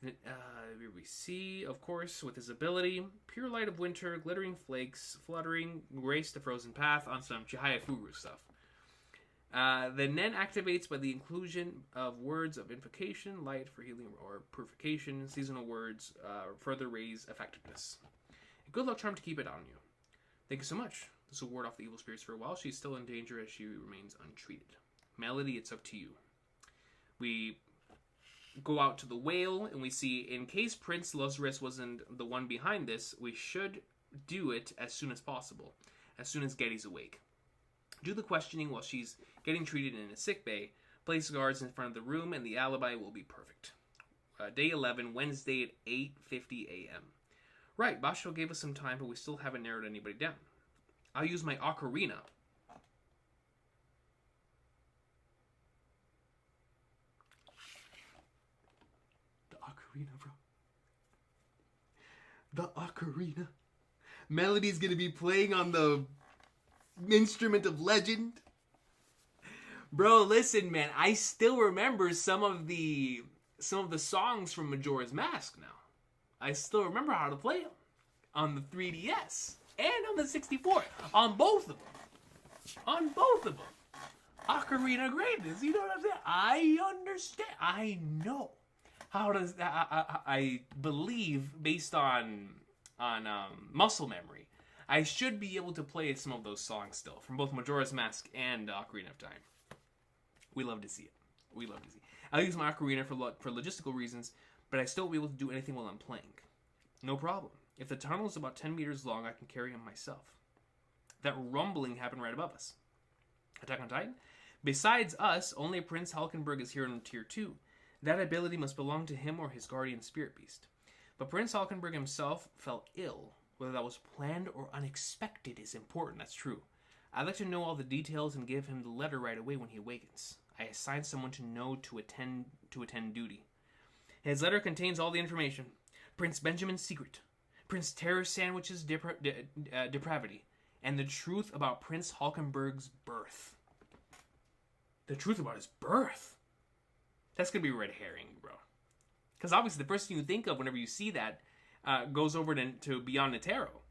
Here we see, of course, with his ability, pure light of winter, glittering flakes, fluttering, grace the frozen path on some Chihaya Furu stuff. The Nen activates by the inclusion of words of invocation, light for healing or purification, seasonal words, further raise effectiveness. A good luck charm to keep it on you. Thank you so much. This will ward off the evil spirits for a while. She's still in danger as she remains untreated. Melody, it's up to you. We go out to the whale, and we see, in case Prince Lazarus wasn't the one behind this, we should do it as soon as possible, as soon as Getty's awake. Do the questioning while she's getting treated in a sick bay, place guards in front of the room, and the alibi will be perfect. Day 11, Wednesday at 8:50 a.m. Right, Basho gave us some time, but we still haven't narrowed anybody down. I'll use my ocarina. Bro. The ocarina. Melody's gonna be playing on the instrument of legend. Bro, listen, man. I still remember some of the songs from Majora's Mask now. I still remember how to play them on the 3DS and on the 64. On both of them. Ocarina of Greatness. You know what I'm saying? I understand. I know. How does I believe, based on muscle memory, I should be able to play some of those songs still from both Majora's Mask and Ocarina of Time. We love to see it. I'll use my ocarina for logistical reasons, but I still won't be able to do anything while I'm playing. No problem. If the tunnel is about 10 meters long, I can carry him myself. That rumbling happened right above us. Attack on Titan? Besides us, only Prince Halkenburg is here in Tier 2. That ability must belong to him or his guardian spirit beast. But Prince Halkenburg himself fell ill. Whether that was planned or unexpected is important, that's true. I'd like to know all the details and give him the letter right away when he awakens. I assigned someone to know to attend duty. His letter contains all the information. Prince Benjamin's secret, Prince Terror Sandwich's depravity, and the truth about Prince Halkenburg's birth. The truth about his birth? That's going to be red herring, bro. Because obviously the first thing you think of whenever you see that goes over to Beyond the Tarot.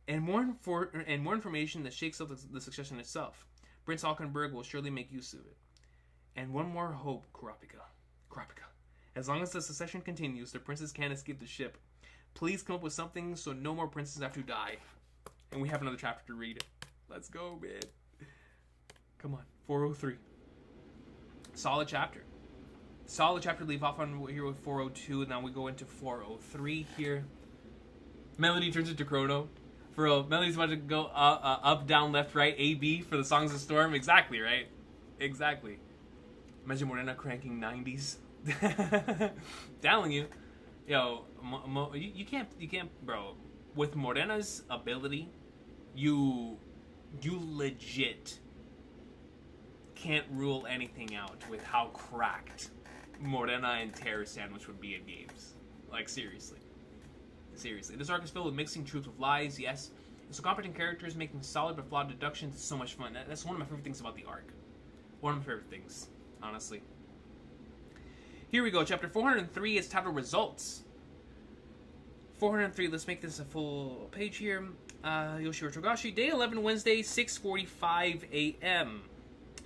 And more information that shakes up the succession itself. Prince Halkenburg will surely make use of it. And one more hope, Kurapika. As long as the succession continues, the princes can't escape the ship. Please come up with something so no more princes have to die. And we have another chapter to read. Let's go, man. Come on, 403. Solid chapter. Leave off on here with 402, and now we go into 403 here. Melody turns into Chrono. For real, Melody's about to go up, down, left, right, A, B for the Songs of Storm. Exactly, right? Exactly. Imagine Morena cranking 90s. Telling you. Yo, you can't, bro. With Morena's ability, you legit can't rule anything out with how cracked Morena and Terror Sandwich would be in games. Like, seriously. This arc is filled with mixing truth with lies, yes. And so competent characters making solid but flawed deductions. It's so much fun. That's one of my favorite things about the arc. One of my favorite things, honestly. Here we go. Chapter 403 is titled Results. 403, let's make this a full page here. Yoshiro Togashi, Day 11, Wednesday, 6:45 a.m.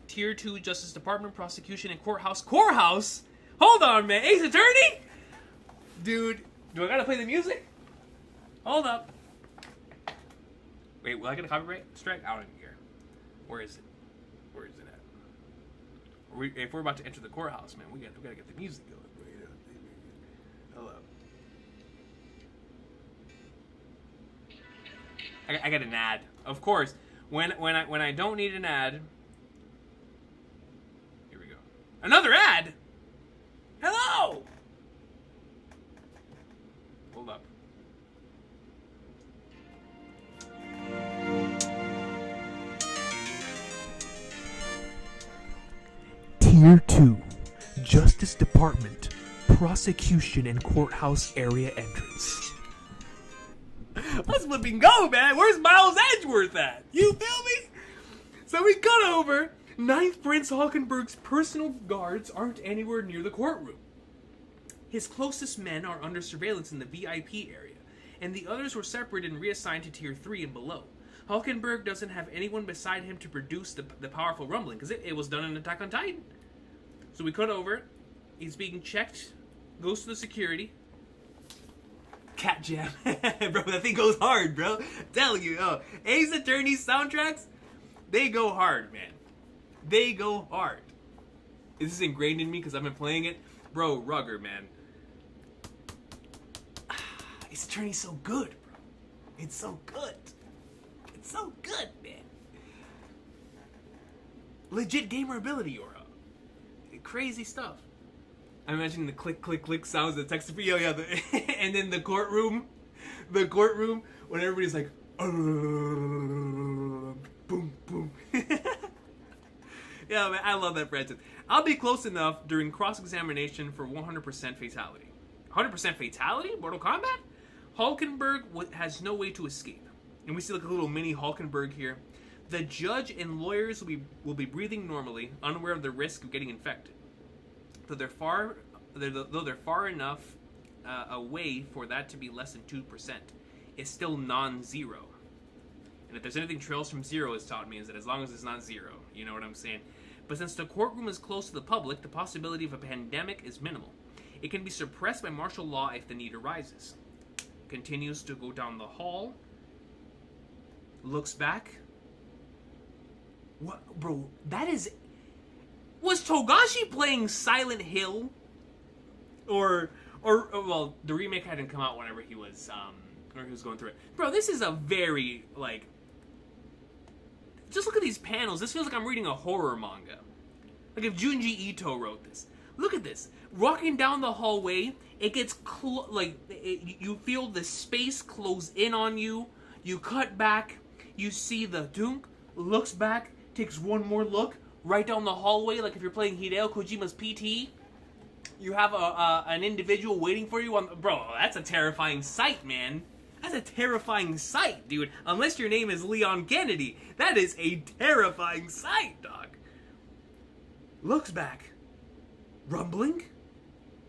Tier 2 Justice Department, Prosecution, and Courthouse. Courthouse? Hold on, man. Ace Attorney? Dude, do I gotta play the music? Hold up. Wait, will I get a copyright strike? I don't even care. Where is it? Where is it at? If we're about to enter the courthouse, man, we gotta get the music going. Hold up. I got an ad. Of course. When I don't need an ad. Here we go. Another ad? Hello! Hold up. Tier 2, Justice Department, Prosecution and Courthouse Area Entrance. Let's flipping go, man. Where's Miles Edgeworth at? You feel me? So we cut over. 9th Prince Halkenburg's personal guards aren't anywhere near the courtroom. His closest men are under surveillance in the VIP area, and the others were separated and reassigned to Tier 3 and below. Halkenburg doesn't have anyone beside him to produce the powerful rumbling, because it was done in Attack on Titan. So we cut over. He's being checked. Goes to the security. Cat Jam. Bro, that thing goes hard, bro. I'm telling you. Oh, Ace Attorney's soundtracks, they go hard, man. They go hard. This is ingrained in me because I've been playing it. Bro, Rugger, man. Ace Attorney's so good, bro. It's so good. It's so good, man. Legit gamer ability, Aura. Crazy stuff. I'm imagining the click, click, click sounds of the text. Yeah, and then the courtroom, when everybody's like, boom, boom. Yeah, man, I love that franchise. I'll be close enough during cross-examination for 100% fatality. 100% fatality? Mortal Kombat? Halkenburg has no way to escape. And we see like a little mini Halkenburg here. The judge and lawyers will be breathing normally, unaware of the risk of getting infected. Though they're far enough away for that to be less than 2%, it's still non-zero. And if there's anything trails from zero, it's taught me, is that as long as it's not zero, you know what I'm saying? But since the courtroom is close to the public, the possibility of a pandemic is minimal. It can be suppressed by martial law if the need arises. Continues to go down the hall. Looks back. What, bro? That is. Was Togashi playing Silent Hill? Or well, the remake hadn't come out whenever he was going through it. Bro, this is a very, like, just look at these panels. This feels like I'm reading a horror manga. Like if Junji Ito wrote this. Look at this. Walking down the hallway, it gets you feel the space close in on you. You cut back, you see the dunk, looks back, takes one more look, right down the hallway, like if you're playing Hideo Kojima's PT. You have an individual waiting for you on... Bro, that's a terrifying sight, man. That's a terrifying sight, dude. Unless your name is Leon Kennedy. That is a terrifying sight, dog. Looks back. Rumbling?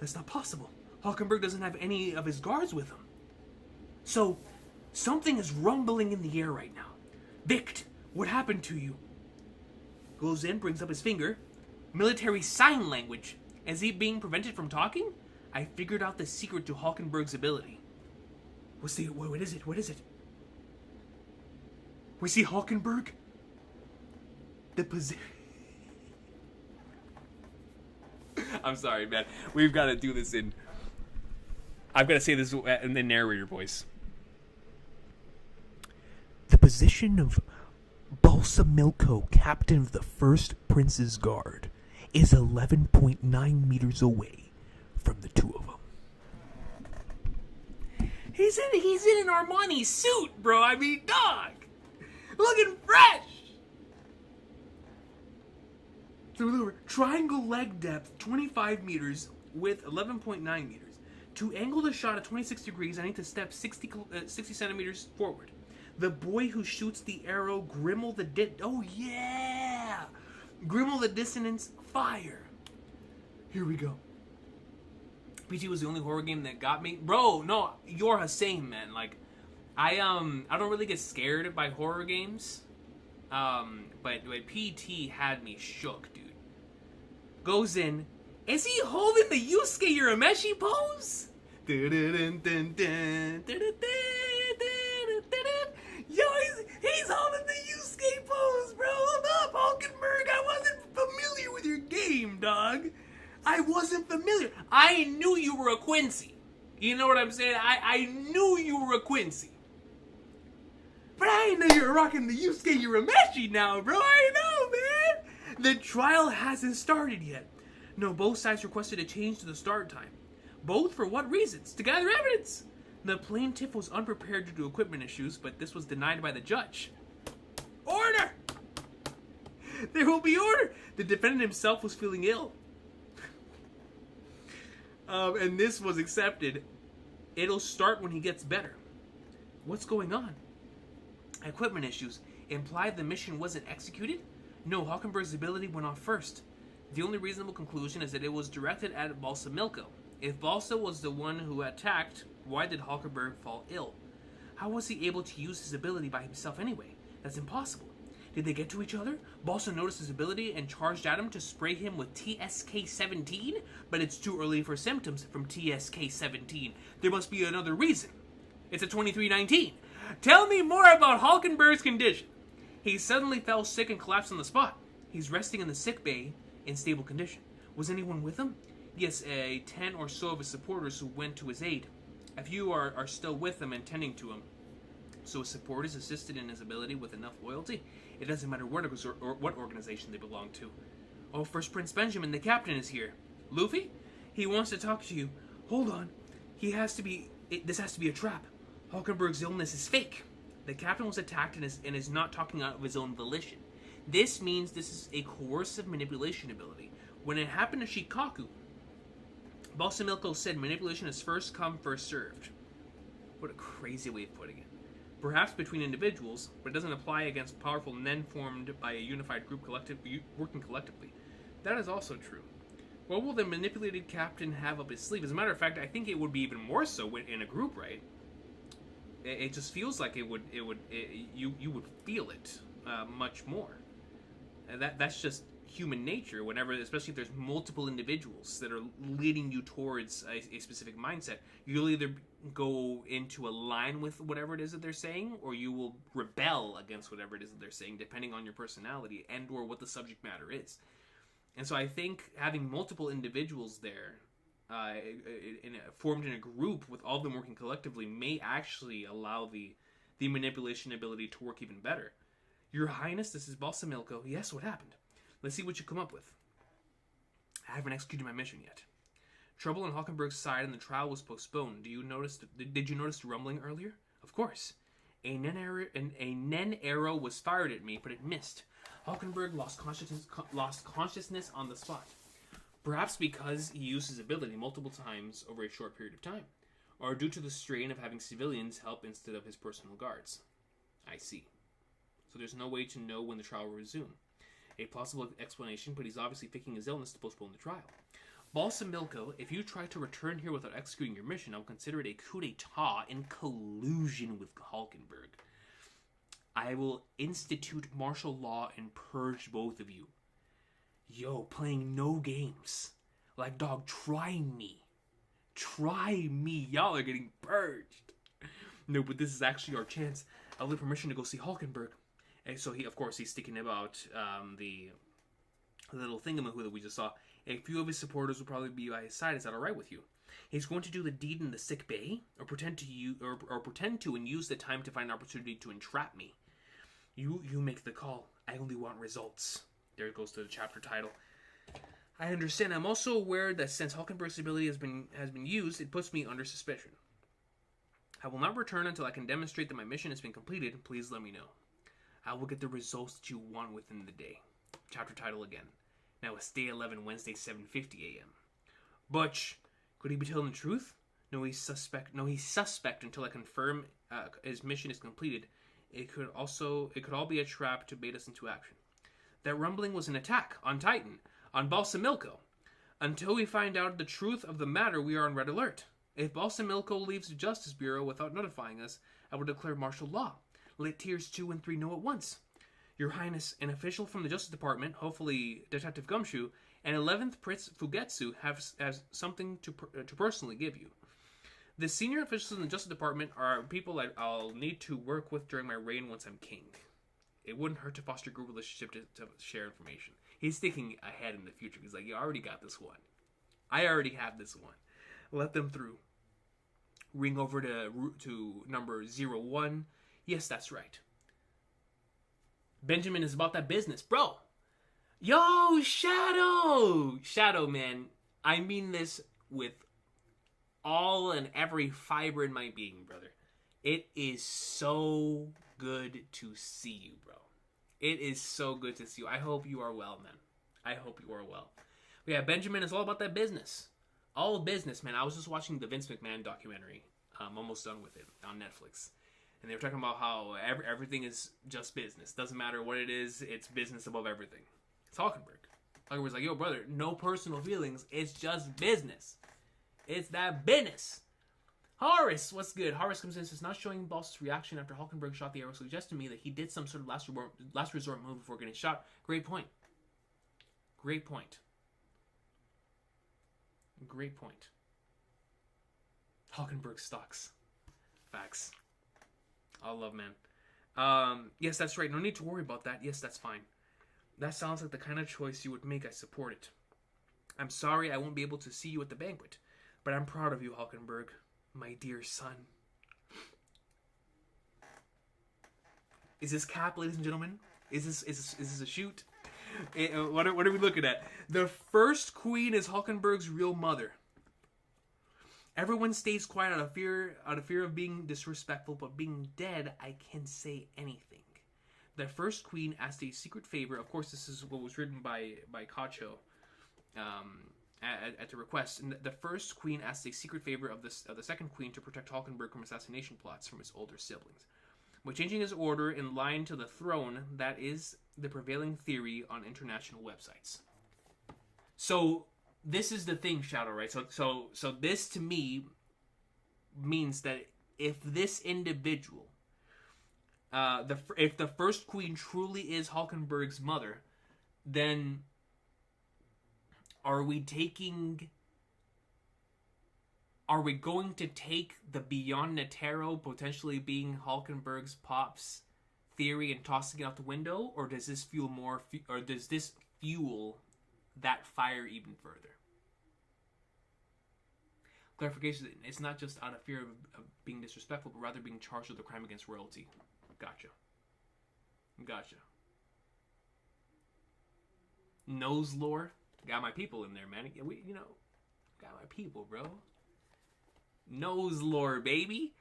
That's not possible. Halkenburg doesn't have any of his guards with him. So, something is rumbling in the air right now. Vict, what happened to you? Goes in, brings up his finger. Military sign language. Is he being prevented from talking? I figured out the secret to Halkenburg's ability. What is it? What is it? We see Halkenburg? The position... I'm sorry, man. We've got to do this in... I've got to say this in the narrator voice. The position of Balsamilko, captain of the 1st Prince's Guard, is 11.9 meters away from the two of them. He's in an Armani suit, bro. I mean, dog. Looking fresh. Triangle leg depth, 25 meters, width 11.9 meters. To angle the shot at 26 degrees, I need to step 60 centimeters forward. The boy who shoots the arrow, Grimmel the Oh, yeah! Grimmel the Dissonance, fire. Here we go. PT was the only horror game that got me. Bro, no, you're Hussein, man. Like, I don't really get scared by horror games. But PT had me shook, dude. Goes in. Is he holding the Yusuke Urameshi pose? Yo, he's holding the Yusuke pose, bro. Hold up, Halkenburg. I wasn't familiar with your game, dog. I wasn't familiar. I knew you were a Quincy. You know what I'm saying? I knew you were a Quincy. But I didn't know you were rocking the Yusuke Urameshi now, bro. I know, man. The trial hasn't started yet. No, both sides requested a change to the start time. Both for what reasons? To gather evidence. The plaintiff was unprepared due to equipment issues, but this was denied by the judge. Order! There will be order! The defendant himself was feeling ill. And this was accepted. It'll start when he gets better. What's going on? Equipment issues. Implied the mission wasn't executed? No, Halkenburg's ability went off first. The only reasonable conclusion is that it was directed at Balsamilko. If Balsa was the one who attacked, why did Halkenburg fall ill? How was he able to use his ability by himself anyway? That's impossible. Did they get to each other? Balsa noticed his ability and charged at him to spray him with TSK-17? But it's too early for symptoms from TSK-17. There must be another reason. It's a 2319. Tell me more about Halkenburg's condition. He suddenly fell sick and collapsed on the spot. He's resting in the sick bay in stable condition. Was anyone with him? Yes, 10 or so of his supporters who went to his aid. A few are still with him and tending to him. So his supporters assisted in his ability with enough loyalty. It doesn't matter what organization they belong to. Oh, First Prince Benjamin, the captain is here. Luffy? He wants to talk to you. Hold on. This has to be a trap. Halkenburg's illness is fake. The captain was attacked and is not talking out of his own volition. This means this is a coercive manipulation ability. When it happened to Shikaku, Balsamilko said manipulation is first come, first served. What a crazy way of putting it. Perhaps between individuals, but it doesn't apply against powerful nen formed by a unified group working collectively. That is also true. What will the manipulated captain have up his sleeve? As a matter of fact, I think it would be even more so in a group, right? It just feels like you would feel it much more. That's just human nature. Whenever, especially if there's multiple individuals that are leading you towards a specific mindset, you'll either go into a line with whatever it is that they're saying, or you will rebel against whatever it is that they're saying, depending on your personality and or what the subject matter is. And so I think having multiple individuals there, formed in a group with all of them working collectively, may actually allow the manipulation ability to work even better. Your Highness, this is Balsamilko. Yes, what happened? Let's see what you come up with. I haven't executed my mission yet. Trouble on Halkenburg's side and the trial was postponed. Did you notice the rumbling earlier? Of course. A Nen arrow was fired at me, but it missed. Halkenburg lost consciousness on the spot. Perhaps because he used his ability multiple times over a short period of time, or due to the strain of having civilians help instead of his personal guards. I see. So there's no way to know when the trial will resume. A plausible explanation, but he's obviously faking his illness to postpone the trial. Balsamilko, if you try to return here without executing your mission, I'll consider it a coup d'etat in collusion with Halkenburg. I will institute martial law and purge both of you. Yo, playing no games. Like, dog, try me. Try me. Y'all are getting purged. No, but this is actually our chance. I'll give permission to go see Halkenburg. And so he's thinking about the little thingamahoo that we just saw. A few of his supporters will probably be by his side. Is that all right with you? He's going to do the deed in the sick bay, or pretend to and use the time to find an opportunity to entrap me. You make the call. I only want results. There it goes to the chapter title. I understand. I'm also aware that since Halkenburg's ability has been used, it puts me under suspicion. I will not return until I can demonstrate that my mission has been completed. Please let me know. I will get the results that you want within the day. Chapter title again. Now it's day 11, Wednesday, 7:50 a.m. Butch, could he be telling the truth? No, he's suspect until I confirm his mission is completed. It could all be a trap to bait us into action. That rumbling was an attack on Titan, on Balsamilko. Until we find out the truth of the matter, we are on red alert. If Balsamilko leaves the Justice Bureau without notifying us, I will declare martial law. Let Tiers 2 and 3 know at once. Your Highness, an official from the Justice Department, hopefully Detective Gumshoe, and 11th Prince Fugetsu has something to personally give you. The senior officials in the Justice Department are people that I'll need to work with during my reign once I'm king. It wouldn't hurt to foster a good relationship to share information. He's thinking ahead in the future. He's like, you already got this one. I already have this one. Let them through. Ring over to number 01. Yes, that's right. Benjamin is about that business. Bro! Yo, Shadow! Shadow, man. I mean this with all and every fiber in my being, brother. It is so good to see you, bro. It is so good to see you. I hope you are well, man. I hope you are well. But yeah, Benjamin is all about that business. All business, man. I was just watching the Vince McMahon documentary. I'm almost done with it on Netflix. And they were talking about how everything is just business. Doesn't matter what it is, it's business above everything. It's Halkenburg. Halkenburg's like, yo, brother, no personal feelings. It's just business. It's that business. Horace, what's good? Horace comes in and says, not showing Boss's reaction after Halkenburg shot the arrow suggests to me that he did some sort of last resort move before getting shot. Great point. Great point. Great point. Halkenburg stocks. Facts. All love, man. Yes, that's right. No need to worry about that. Yes, that's fine. That sounds like the kind of choice you would make. I support it. I'm sorry I won't be able to see you at the banquet, but I'm proud of you, Halkenburg, my dear son. Is this cap, ladies and gentlemen? Is this a shoot? What are we looking at? The first queen is Halkenburg's real mother. Everyone stays quiet out of fear of being disrespectful, but being dead, I can say anything. The first queen asked a secret favor. Of course, this is what was written by Cacho at the request. And the first queen asked a secret favor of the second queen to protect Halkenburg from assassination plots from his older siblings. By changing his order in line to the throne, that is the prevailing theory on international websites. So this is the thing, Shadow, right? So this to me means that if this individual, if the first queen truly is Halkenburg's mother, then are we going to take the Beyond Netero potentially being Halkenburg's pop's theory and tossing it out the window, or does this fuel that fire even further? Clarification: it's not just out of fear of being disrespectful, but rather being charged with a crime against royalty. Gotcha. Nose lore. Got my people in there, man. Got my people, bro. Nose lore, baby.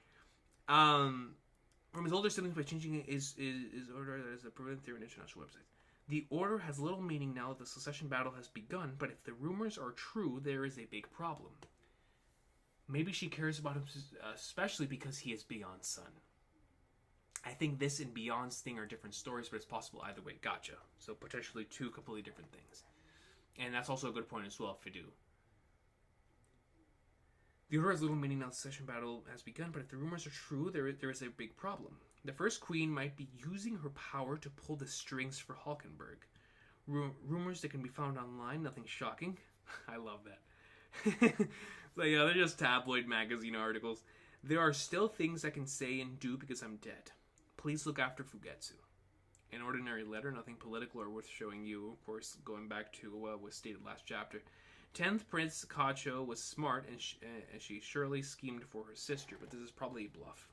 From his older siblings by changing his order as a prevailing theory on international websites. The order has little meaning now that the succession battle has begun, but if the rumors are true, there is a big problem. Maybe she cares about him especially because he is Beyond's son. I think this and Beyond's thing are different stories, but it's possible either way. Gotcha. So potentially two completely different things. And that's also a good point as well, Fidu. The order has little meaning now the succession battle has begun, but if the rumors are true, there is a big problem. The first queen might be using her power to pull the strings for Halkenburg. Rumors that can be found online, nothing shocking. I love that. So yeah, they're just tabloid magazine articles. There are still things I can say and do because I'm dead. Please look after Fugetsu. An ordinary letter, nothing political or worth showing you. Of course, going back to what was stated last chapter. 10th Prince Cacho was smart, and she surely schemed for her sister, but this is probably a bluff.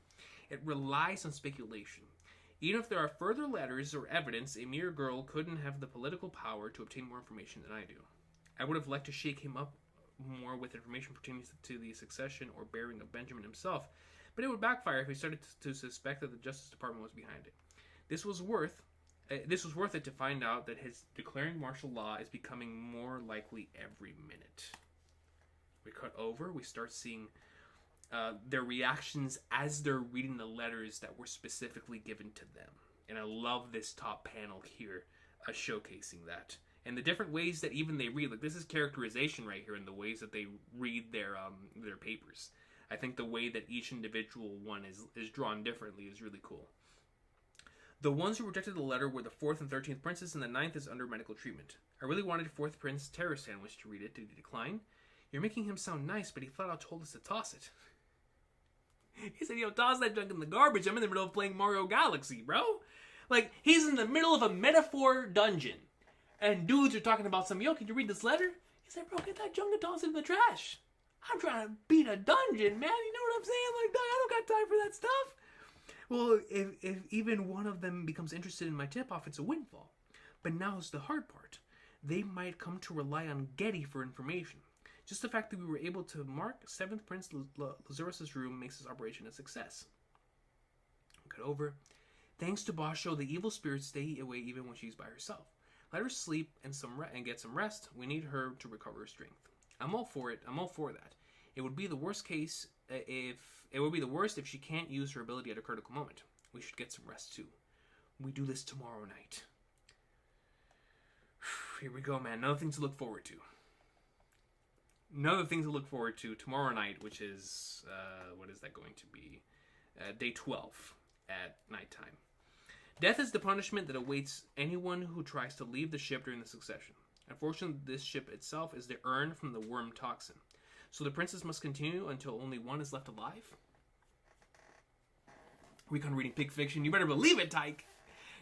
It relies on speculation. Even if there are further letters or evidence, a mere girl couldn't have the political power to obtain more information than I do. I would have liked to shake him up more with information pertaining to the succession or bearing of Benjamin himself, but it would backfire if he started to suspect that the Justice Department was behind it. This was worth it to find out that his declaring martial law is becoming more likely every minute. We cut over, we start seeing their reactions as they're reading the letters that were specifically given to them. And I love this top panel here showcasing that. And the different ways that even they read. Like, this is characterization right here in the ways that they read their papers. I think the way that each individual one is drawn differently is really cool. The ones who rejected the letter were the 4th and 13th princes, and the 9th is under medical treatment. I really wanted 4th Prince Terror Sandwich to read it. Did he decline? You're making him sound nice, but he flat out told us to toss it. He said, yo, toss that junk in the garbage. I'm in the middle of playing Mario Galaxy, bro. Like, he's in the middle of a metaphor dungeon. And dudes are talking about some, yo, can you read this letter? He said, bro, get that junk and toss it in the trash. I'm trying to beat a dungeon, man. You know what I'm saying? Like, dog, I don't got time for that stuff. Well, if even one of them becomes interested in my tip-off, it's a windfall. But now's the hard part. They might come to rely on Getty for information. Just the fact that we were able to mark 7th Prince Lazarus' room makes this operation a success. Cut over. Thanks to Basho, the evil spirits stay away even when she's by herself. Let her sleep and get some rest. We need her to recover her strength. I'm all for it. I'm all for that. It would be the worst case if she can't use her ability at a critical moment. We should get some rest too. We do this tomorrow night. Here we go, man. Another thing to look forward to. Tomorrow night, which is what is that going to be? Day 12 at nighttime. Death is the punishment that awaits anyone who tries to leave the ship during the succession. Unfortunately, this ship itself is the urn from the worm toxin. So the princess must continue until only one is left alive? Recon reading Pig Fiction. You better believe it, Tyke.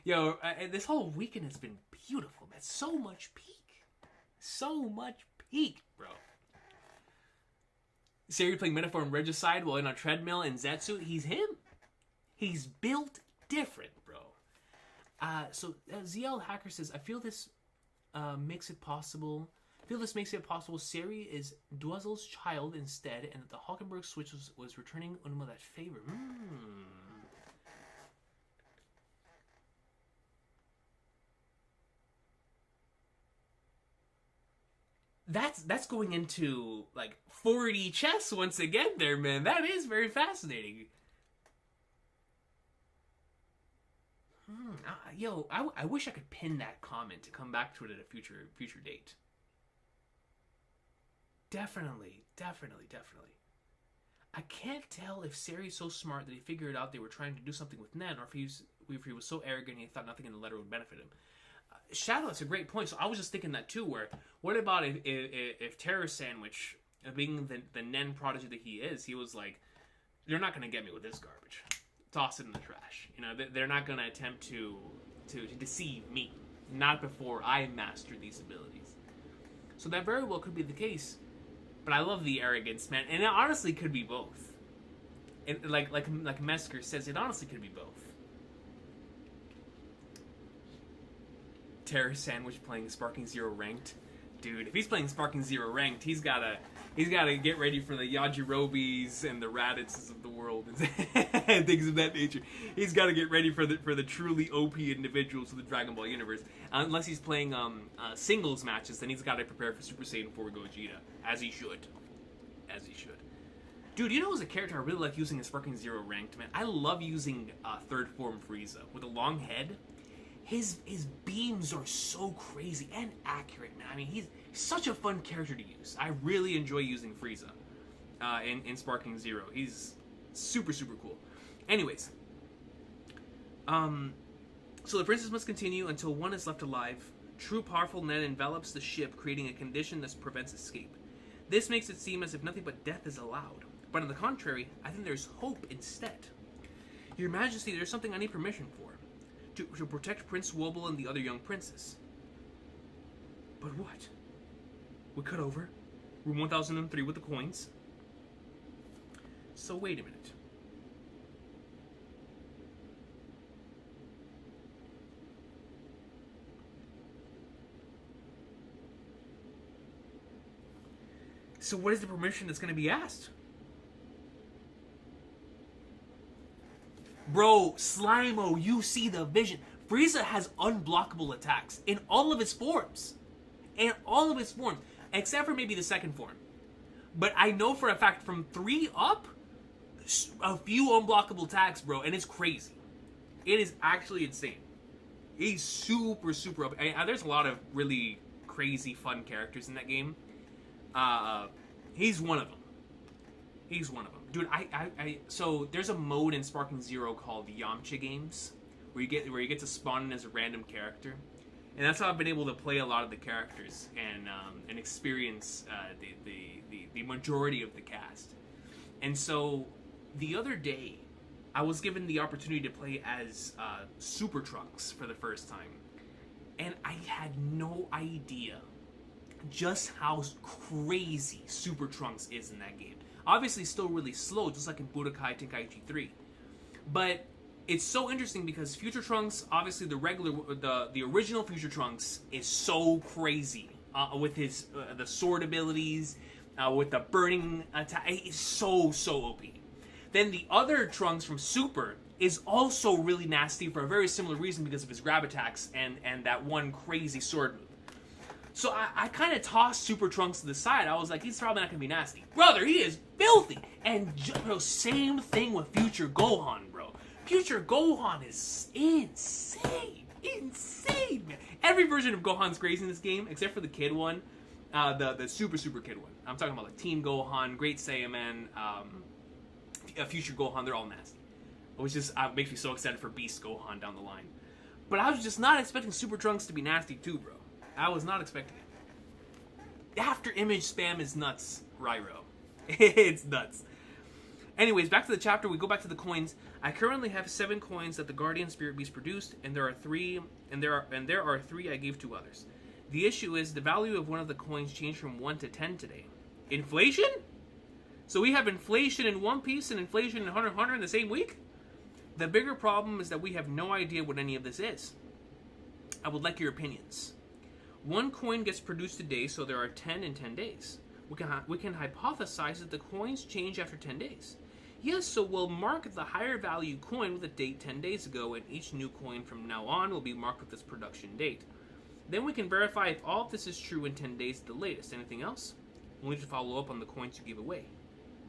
Yo, this whole weekend has been beautiful, man. So much peak, bro. Seri playing Metaphor and Regicide while in a treadmill in Zetsu. He's him. He's built different, bro. So ZL Hacker says, I feel this makes it possible. Seri is Dwezzel's child instead, and that the Halkenburg switch was returning Unuma that favor. That's going into like 4D chess once again there, man. That is very fascinating. I wish I could pin that comment to come back to it at a future date. Definitely. I can't tell if Seri's so smart that he figured out they were trying to do something with Nen, or if he was so arrogant he thought nothing in the letter would benefit him. Shadow, that's a great point. So I was just thinking that too, where what about if Terror Sandwich, being the Nen prodigy that he is, he was like, they're not going to get me with this garbage. Toss it in the trash. You know, they're not going to attempt to deceive me. Not before I master these abilities. So that very well could be the case. But I love the arrogance, man. And it honestly could be both. And like Mesker says, it honestly could be both. Terror Sandwich playing Sparking Zero ranked. Dude, if he's playing Sparking Zero ranked, he's gotta get ready for the Yajirobis and the Raditz of the world and things of that nature. He's gotta get ready for the truly OP individuals of the Dragon Ball universe. Unless he's playing singles matches, then he's gotta prepare for Super Saiyan 4 Gogeta, as he should. Dude, you know who's a character I really like using in Sparking Zero ranked, man? I love using third form Frieza with a long head. His beams are so crazy and accurate, man. I mean, he's such a fun character to use. I really enjoy using Frieza in Sparking Zero. He's super cool. Anyways, so the princess must continue until one is left alive. True powerful Nen envelops the ship, creating a condition that prevents escape. This makes it seem as if nothing but death is allowed. But on the contrary, I think there's hope instead. Your Majesty, there's something I need permission for. To protect Prince Wobble and the other young princess. But what? We cut over. Room 1003 with the coins. So wait a minute. So what is the permission that's going to be asked? Bro, Slimo, you see the vision. Frieza has unblockable attacks in all of his forms. Except for maybe the second form. But I know for a fact from 3 up, a few unblockable attacks, bro, and it's crazy. It is actually insane. He's super up. There's a lot of really crazy, fun characters in that game. He's one of them. Dude, so there's a mode in Sparking Zero called Yamcha Games, where you get to spawn in as a random character, and that's how I've been able to play a lot of the characters and experience the majority of the cast. And so the other day, I was given the opportunity to play as Super Trunks for the first time. And I had no idea just how crazy Super Trunks is in that game. Obviously still really slow, just like in Budokai Tenkaichi 3. But it's so interesting because Future Trunks, obviously the original Future Trunks is so crazy with his the sword abilities, with the burning attack. It's so OP. Then the other Trunks from Super is also really nasty for a very similar reason because of his grab attacks and that one crazy sword move. So I kind of tossed Super Trunks to the side. I was like, he's probably not going to be nasty. Brother, he is filthy. And bro, same thing with Future Gohan, bro. Future Gohan is insane. Insane, man. Every version of Gohan's crazy in this game, except for the kid one. The super kid one. I'm talking about like Team Gohan, Great Saiyaman, Future Gohan. They're all nasty. Which just makes me so excited for Beast Gohan down the line. But I was just not expecting Super Trunks to be nasty too, bro. I was not expecting it. After image spam is nuts, Ryro. It's nuts. Anyways, back to the chapter. We go back to the coins. I currently have 7 coins that the Guardian Spirit Beast produced, and there are 3 I gave to others. The issue is the value of one of the coins changed from 1 to 10 today. Inflation? So we have inflation in One Piece and inflation in Hunter x Hunter in the same week? The bigger problem is that we have no idea what any of this is. I would like your opinions. 1 coin gets produced today, so there are 10 in 10 days. We can hypothesize that the coins change after 10 days. Yes, so we'll mark the higher value coin with a date 10 days ago, and each new coin from now on will be marked with its production date. Then we can verify if all of this is true in 10 days at the latest. Anything else? We'll need to follow up on the coins you gave away.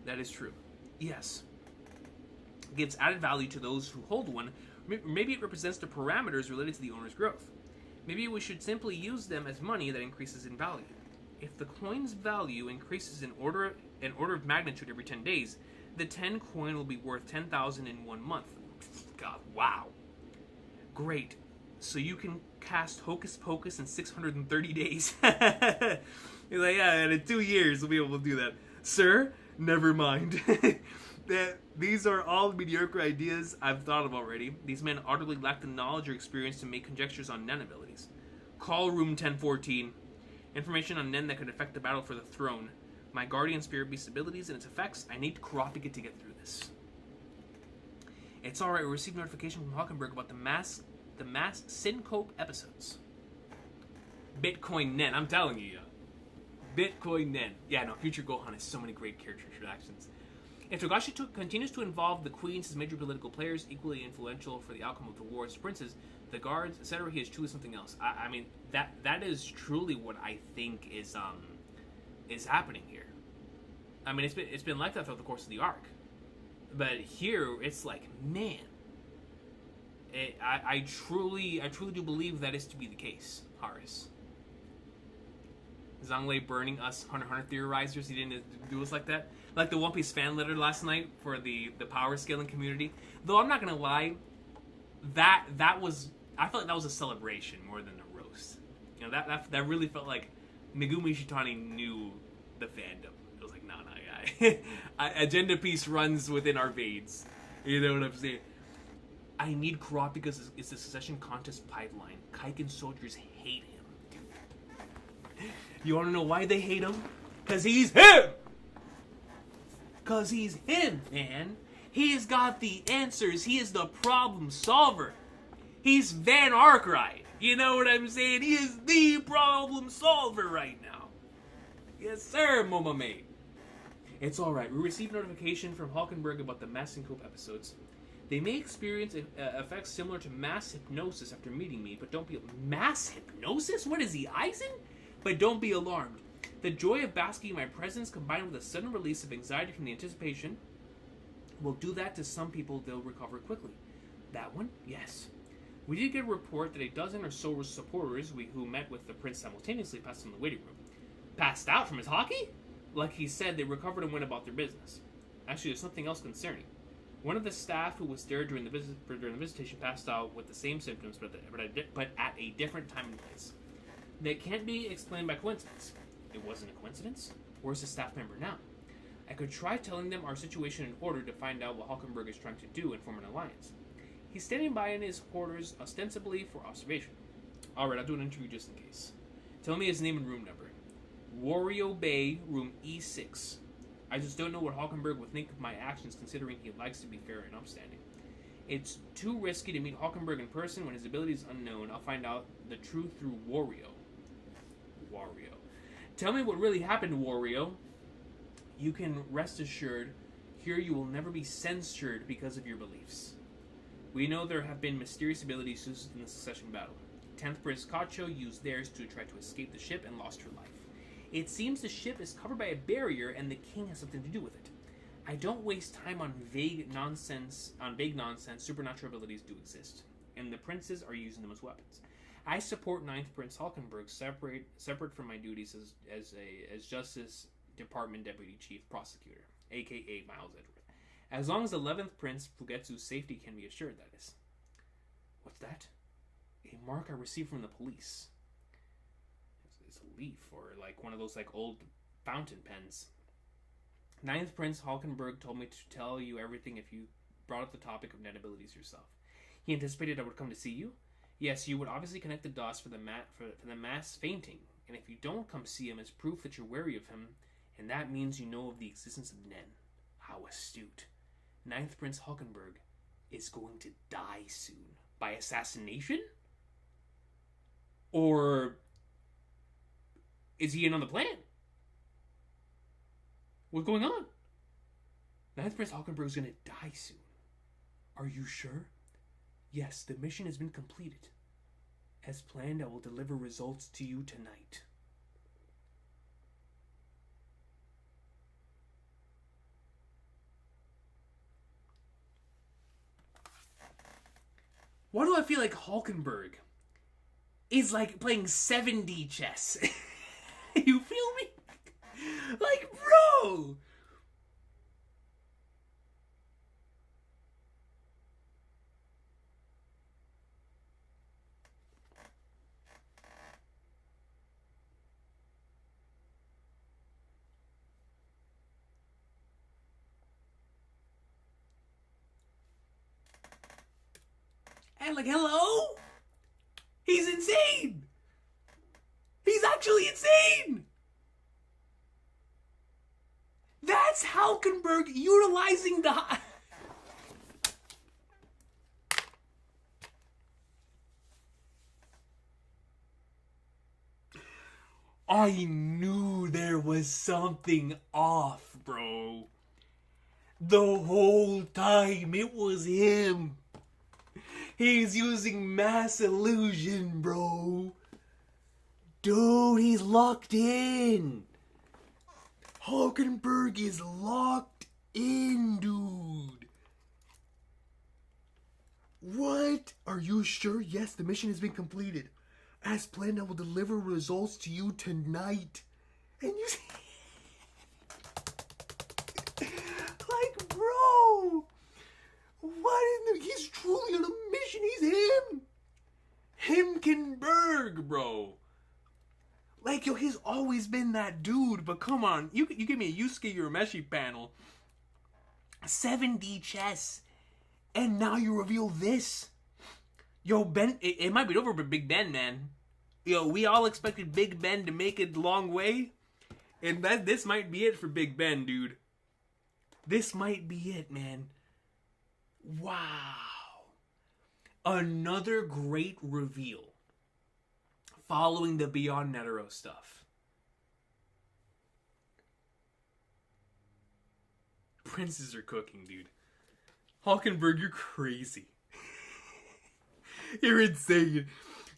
That is true. Yes. It gives added value to those who hold one. Maybe it represents the parameters related to the owner's growth. Maybe we should simply use them as money that increases in value. If the coin's value increases in order of magnitude every 10 days, the 10 coin will be worth 10,000 in 1 month. God, wow. Great. So you can cast Hocus Pocus in 630 days. He's like, yeah, and in 2 years we'll be able to do that. Sir, never mind. These are all mediocre ideas I've thought of already. These men utterly lack the knowledge or experience to make conjectures on Nen abilities. Call room 1014. Information on Nen that could affect the battle for the throne. My Guardian Spirit Beast abilities and its effects. I need Kurapika to get through this. It's alright, we received notification from Halkenburg about the mass Syncope episodes. Bitcoin Nen, I'm telling you, Bitcoin Nen. Yeah, no, Future Gohan has so many great character introductions. If Togashi continues to involve the queens as major political players, equally influential for the outcome of the war as princes, the guards, etc., he is truly something else. I mean, that is truly what I think is happening here. I mean, it's been like that throughout the course of the arc, but here it's like, man, I truly do believe that is to be the case. Haris. Zhang burning us Hunter x Hunter theorizers. He didn't do us like that. Like the One Piece fan letter last night for the power scaling community. Though I'm not gonna lie, that was, I felt like that was a celebration more than a roast. You know, that really felt like Megumi Shitani knew the fandom. It was like, nah, guy. Agenda piece runs within our veins. You know what I'm saying? I need Kurapika because it's the succession contest pipeline. Kaiken soldiers hate him. You want to know why they hate him? Because he's him! Because he's him, man. He's got the answers. He is the problem solver. He's Van Arkwright. You know what I'm saying? He is the problem solver right now. Yes, sir, Momame. It's alright. We received notification from Halkenburg about the mass syncope episodes. They may experience effects similar to mass hypnosis after meeting me, but don't be... Mass hypnosis? What is he, Eisen? But don't be alarmed. The joy of basking in my presence combined with a sudden release of anxiety from the anticipation will do that to some people. They'll recover quickly. That one? Yes. We did get a report that a dozen or so supporters who met with the prince simultaneously passed in the waiting room. Passed out from his hockey? Like he said, they recovered and went about their business. Actually, there's something else concerning. One of the staff who was there during the visitation passed out with the same symptoms, but at a different time and place. That can't be explained by coincidence. It wasn't a coincidence? Where's the staff member now? I could try telling them our situation in order to find out what Halkenburg is trying to do and form an alliance. He's standing by in his quarters, ostensibly for observation. Alright, I'll do an interview just in case. Tell me his name and room number. Wario Bay, room E6. I just don't know what Halkenburg would think of my actions, considering he likes to be fair and upstanding. It's too risky to meet Halkenburg in person when his ability is unknown. I'll find out the truth through Wario. Tell me what really happened to Wario. You can rest assured, here you will never be censored because of your beliefs. We know there have been mysterious abilities used in the succession battle. 10th Prince Kacho used theirs to try to escape the ship and lost her life. It seems the ship is covered by a barrier and the king has something to do with it. I don't waste time on vague nonsense. Supernatural abilities do exist, and the princes are using them as weapons. I support 9th Prince Halkenburg separate from my duties as Justice Department Deputy Chief Prosecutor, aka Miles Edgeworth. As long as 11th Prince Fugetsu's safety can be assured, that is. What's that? A mark I received from the police. It's a leaf, or like one of those like old fountain pens. 9th Prince Halkenburg told me to tell you everything if you brought up the topic of net abilities yourself. He anticipated I would come to see you. Yes, you would obviously connect the dots for the mass fainting, and if you don't come see him, it's proof that you're wary of him, and that means you know of the existence of Nen. How astute. 9th Prince Halkenburg is going to die soon. By assassination? Or is he in on the plan? What's going on? 9th Prince Halkenburg is going to die soon. Are you sure? Yes, the mission has been completed. As planned, I will deliver results to you tonight. Why do I feel like Halkenburg is like playing 7D chess? You feel me? Like, bro! And like, hello? He's insane! He's actually insane! That's Halkenburg utilizing the... I knew there was something off, bro. The whole time it was him. He's using mass illusion, bro. Dude, he's locked in. Halkenburg is locked in, dude. What? Are you sure? Yes, the mission has been completed. As planned, I will deliver results to you tonight. And you see... like, bro... what in the... he's truly on a mission. He's him. Himkenberg, bro. Like, yo, he's always been that dude. But come on. You give me a Yusuke Urameshi panel. 7D chess. And now you reveal this. Yo, Ben... It might be over for Big Ben, man. Yo, we all expected Big Ben to make it a long way. And this might be it for Big Ben, dude. This might be it, man. Wow. Another great reveal following the Beyond Netero stuff. Princes are cooking, dude. Halkenburg, you're crazy. You're insane.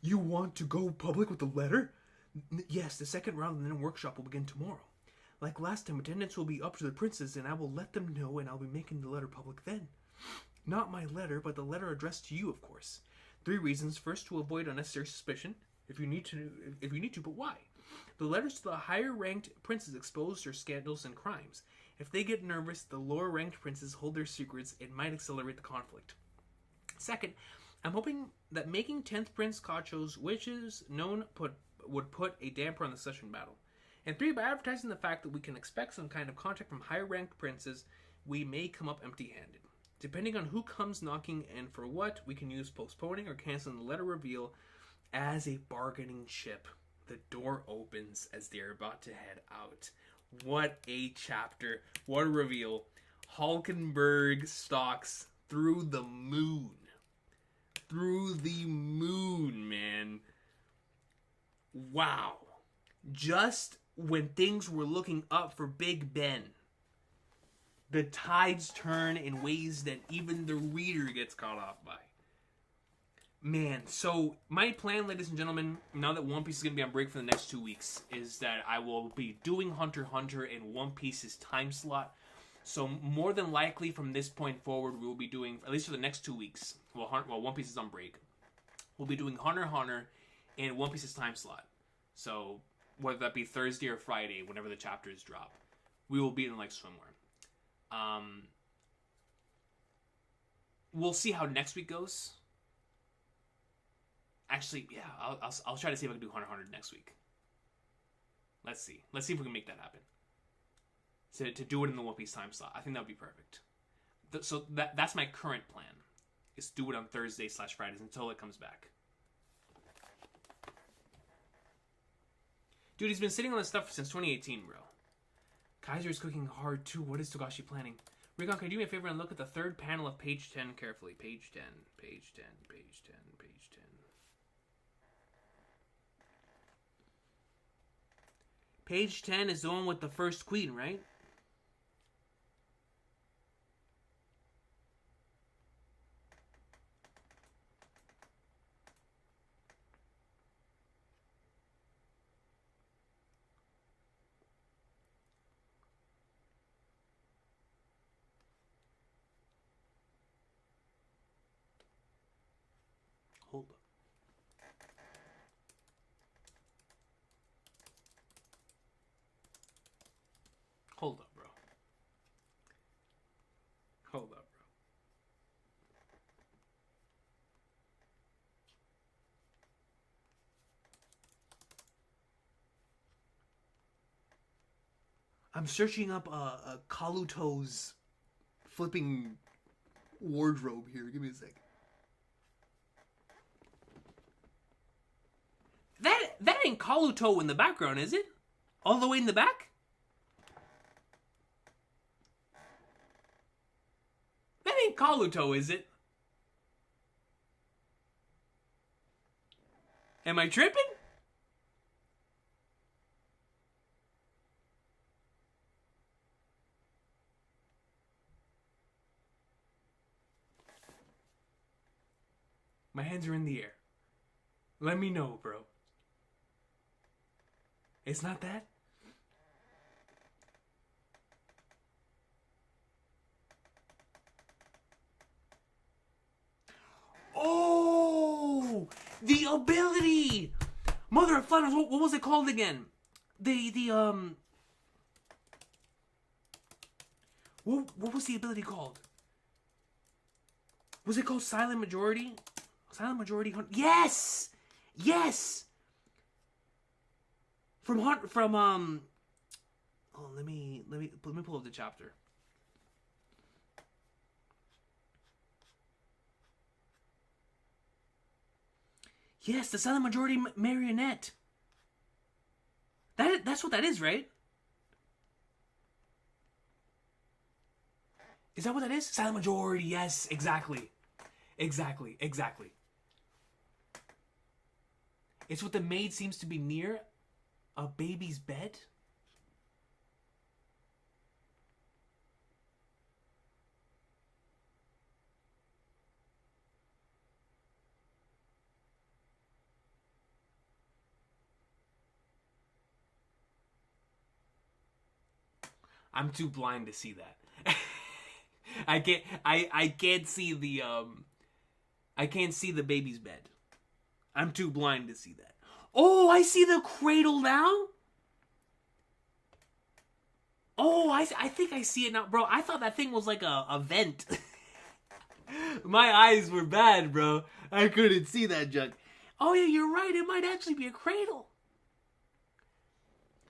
You want to go public with the letter? Yes, the second round of the workshop will begin tomorrow. Like last time, attendance will be up to the princes, and I will let them know, and I'll be making the letter public then. Not my letter, but the letter addressed to you, of course. 3 reasons. First, to avoid unnecessary suspicion. If you need to, but why? The letters to the higher-ranked princes expose their scandals and crimes. If they get nervous, the lower-ranked princes hold their secrets. It might accelerate the conflict. Second, I'm hoping that making 10th Prince Kacho's wishes known would put a damper on the session battle. And 3, by advertising the fact that we can expect some kind of contact from higher-ranked princes, we may come up empty-handed. Depending on who comes knocking and for what, we can use postponing or canceling the letter reveal as a bargaining chip. The door opens as they're about to head out. What a chapter. What a reveal. Halkenburg stalks through the moon. Through the moon, man. Wow. Just when things were looking up for Big Ben, the tides turn in ways that even the reader gets caught off by. Man, so my plan, ladies and gentlemen, now that One Piece is going to be on break for the next 2 weeks, is that I will be doing Hunter x Hunter in One Piece's time slot. So more than likely from this point forward, we will be doing, at least for the next 2 weeks, while One Piece is on break, we'll be doing Hunter x Hunter in One Piece's time slot. So whether that be Thursday or Friday, whenever the chapters drop, we will be in like swimwear. We'll see how next week goes. Actually, yeah, I'll try to see if I can do Hunter x Hunter next week. Let's see if we can make that happen. To do it in the One Piece time slot, I think that would be perfect. So that's my current plan, is to do it on Thursday/Fridays until it comes back. Dude, he's been sitting on this stuff since 2018, bro. Kaiser is cooking hard too. What is Togashi planning? Recon, can you do me a favor and look at the third panel of page 10 carefully? Page 10, page 10, page 10, page 10. Page 10 is the one with the first queen, right? Hold up. Hold up, bro. Hold up, bro. I'm searching up Kaluto's flipping wardrobe here. Give me a sec. That ain't Kaluto in the background, is it? All the way in the back? That ain't Kaluto, is it? Am I tripping? My hands are in the air. Let me know, bro. It's not that? Oh! The ability! Mother of Flanders, what was it called again? What was the ability called? Was it called Silent Majority? Silent Majority Hunt? Yes! Yes! From oh, let me pull up the chapter. Yes, the Silent Majority marionette. That's what that is, right? Is that what that is? Silent Majority, yes, exactly. Exactly. It's what the maid seems to be near a baby's bed. I'm too blind to see that. I can't see the I can't see the baby's bed. I'm too blind to see that. Oh, I see the cradle now. Oh, I think I see it now, bro. I thought that thing was like a vent. My eyes were bad, bro. I couldn't see that junk. Oh yeah, you're right. It might actually be a cradle.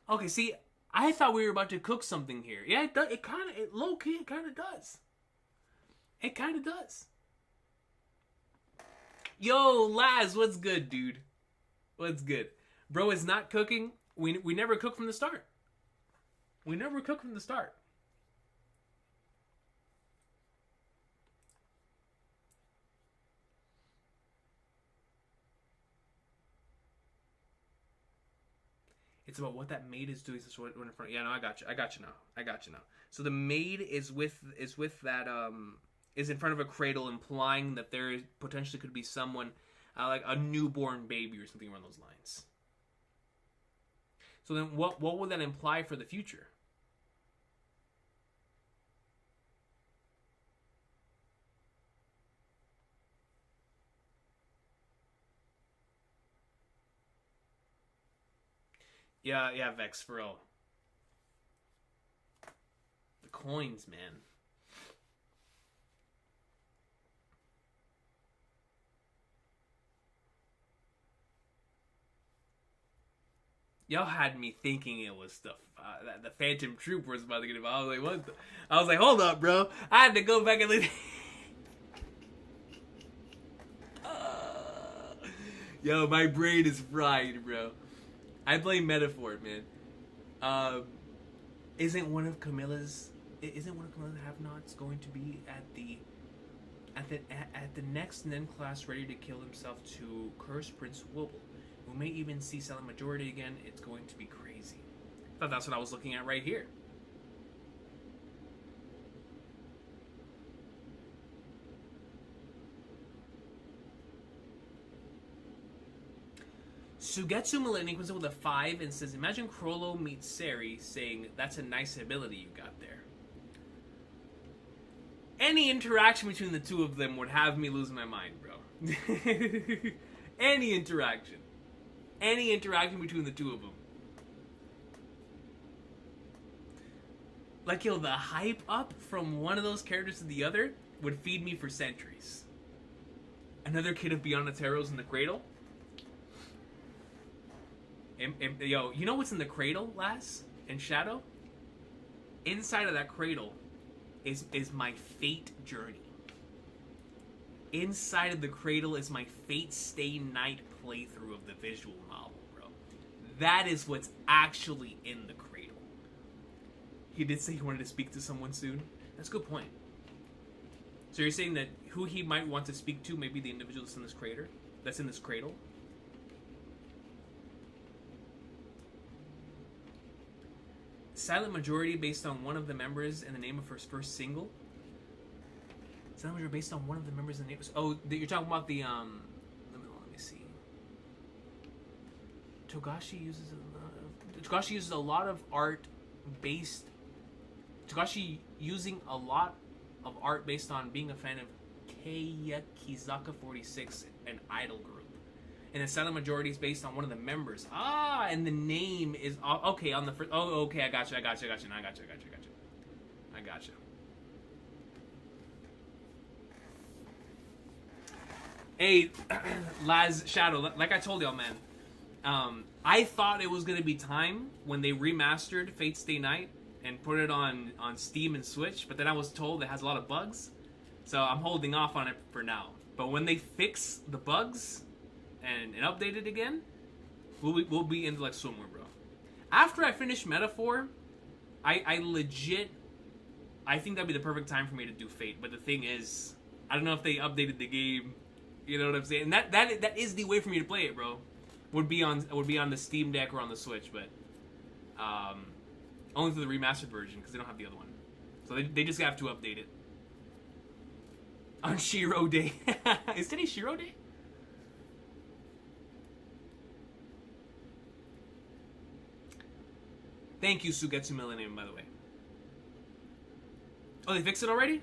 Okay, see, I thought we were about to cook something here. Yeah, it does. It kind of, low key, it kind of does. It kind of does. Yo, Laz, what's good, dude? What's good? Bro is not cooking. We never cook from the start. We never cook from the start. It's about what that maid is doing. So what in front. Yeah, no, I got you. I got you now. So the maid is with that is in front of a cradle, implying that there potentially could be someone like a newborn baby or something around those lines. So then, what would that imply for the future? Yeah, Vex, for real. The coins, man. Y'all had me thinking it was the Phantom Troop was about to get involved. I was like, what? I was like, hold up, bro. I had to go back and look. Yo, my brain is fried, bro. I blame Metaphor, man. Isn't one of Camilla's have-nots going to be at the next Nen class ready to kill himself to curse Prince Wobble? We may even see Silent Majority again. It's going to be crazy. I thought that's what I was looking at right here. Fugetsu Millennium comes up with a 5 and says, imagine Crollo meets Seri, saying, that's a nice ability you got there. Any interaction between the two of them would have me lose my mind, bro. Any interaction between the two of them. Like, yo, the hype up from one of those characters to the other would feed me for centuries. Another kid of Beyond the Taros in the cradle? Yo, you know what's in the cradle, Lass? In Shadow? Inside of that cradle is my fate journey. Inside of the cradle is my Fate Stay Night playthrough of the visual novel, bro. That is what's actually in the cradle. He did say he wanted to speak to someone soon. That's a good point. So you're saying that who he might want to speak to may be the individual that's in this crater? That's in this cradle? Silent Majority based on one of the members and the name of her first single? Silent Majority based on one of the members and the name... Oh, you're talking about the, let me see. Togashi uses a lot of art based... Togashi using a lot of art based on being a fan of Kizaka 46, an idol group. And the Silent Majority is based on one of the members. Ah, and the name is... Okay, on the first... Oh, okay, I got you. Hey, Laz Shadow, like I told y'all, man. I thought it was going to be time when they remastered Fate Stay Night and put it on Steam and Switch, but then I was told it has a lot of bugs. So I'm holding off on it for now. But when they fix the bugs... and update it again, we'll be into like swimwear, bro. After I finish Metaphor, I legit, I think that'd be the perfect time for me to do Fate. But the thing is, I don't know if they updated the game. You know what I'm saying? And that is the way for me to play it, bro. Would be on the Steam Deck or on the Switch, but only for the remastered version because they don't have the other one. So they just have to update it on Shiro Day. Is today Shiro Day? Thank you, Fugetsu Millennium, by the way. Oh, they fixed it already?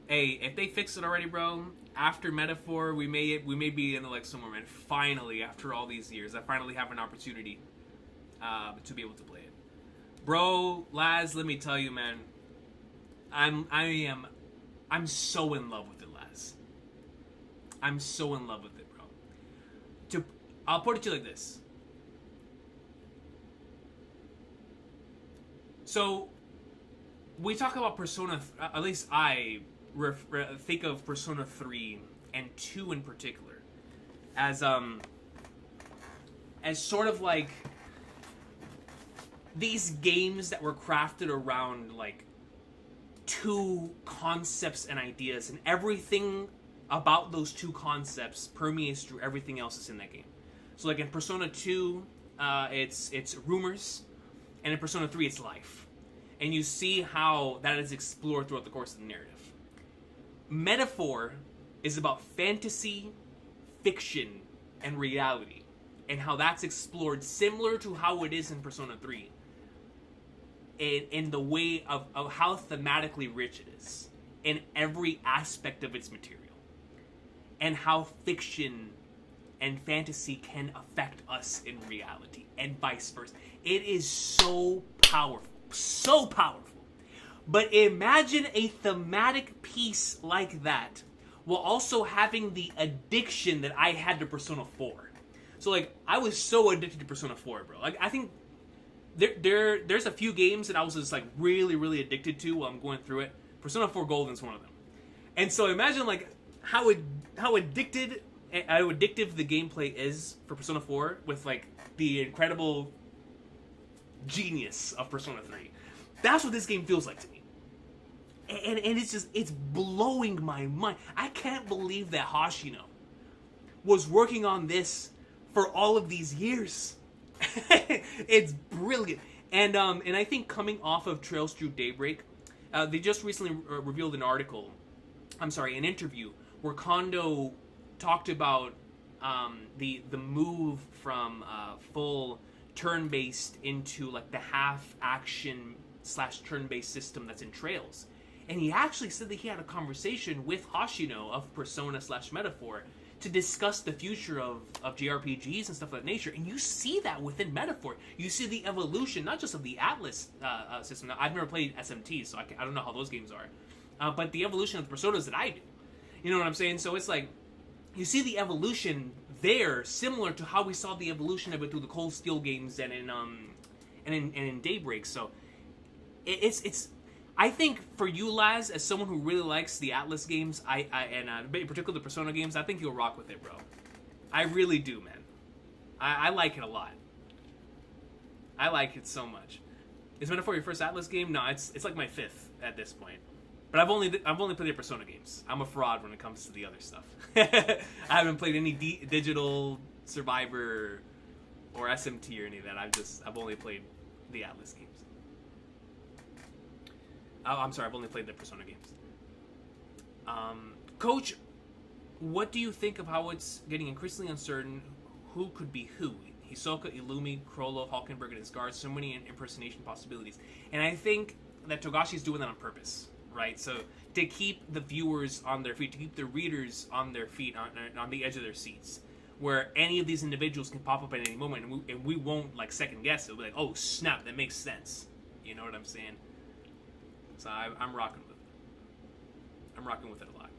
Hey, if they fixed it already, bro, after Metaphor, we may be in the like somewhere, man. Finally, after all these years, I finally have an opportunity to be able to play it. Bro, Laz, let me tell you, man. I'm so in love with it, Laz. I'm so in love with it, bro. I'll put it to you like this. So we talk about Persona. At least I think of Persona 3 and 2 in particular as sort of like these games that were crafted around like two concepts and ideas, and everything about those two concepts permeates through everything else that's in that game. So like in Persona 2, it's rumors, and in Persona 3 it's life. And you see how that is explored throughout the course of the narrative. Metaphor is about fantasy, fiction, and reality, and how that's explored similar to how it is in Persona 3. In the way of how thematically rich it is in every aspect of its material, and how fiction and fantasy can affect us in reality, and vice versa. It is so powerful, so powerful. But imagine a thematic piece like that while also having the addiction that I had to Persona 4. So like, I was so addicted to Persona 4, bro. Like, I think there's a few games that I was just like really, really addicted to while I'm going through it. Persona 4 Golden's one of them. And so imagine like how addictive the gameplay is for Persona 4 with like the incredible genius of Persona 3. That's what this game feels like to me. And it's blowing my mind. I can't believe that Hoshino was working on this for all of these years. It's brilliant. And I think coming off of Trails Through Daybreak, they just recently revealed an interview where Kondo talked about the move from full turn-based into like the half-action / turn-based system that's in Trails. And he actually said that he had a conversation with Hoshino of Persona / Metaphor to discuss the future of JRPGs and stuff of that nature. And you see that within Metaphor. You see the evolution, not just of the Atlas system. Now, I've never played SMT, so I don't know how those games are. But the evolution of the Personas that I do. You know what I'm saying? So it's like, you see the evolution there, similar to how we saw the evolution of it through the Cold Steel games and in Daybreak. So it's I think for you, Laz, as someone who really likes the Atlas games, and particularly the Persona games, I think you'll rock with it, bro. I really do, man. I like it a lot. I like it so much. Is Metaphor your first Atlas game? No, it's like my fifth at this point. But I've only played the Persona games. I'm a fraud when it comes to the other stuff. I haven't played any digital Survivor or SMT or any of that. I've only played the Atlas games. Oh, I'm sorry, I've only played the Persona games. Coach, what do you think of how it's getting increasingly uncertain who could be who? Hisoka, Illumi, Chrollo, Halkenburg, and his guards, so many impersonation possibilities. And I think that Togashi's doing that on purpose, right? So to keep the viewers on their feet, to keep the readers on their feet, on the edge of their seats, where any of these individuals can pop up at any moment, and we won't like second guess it. We'll be like, oh snap, that makes sense. You know what I'm saying? So I'm rocking with it. I'm rocking with it a lot.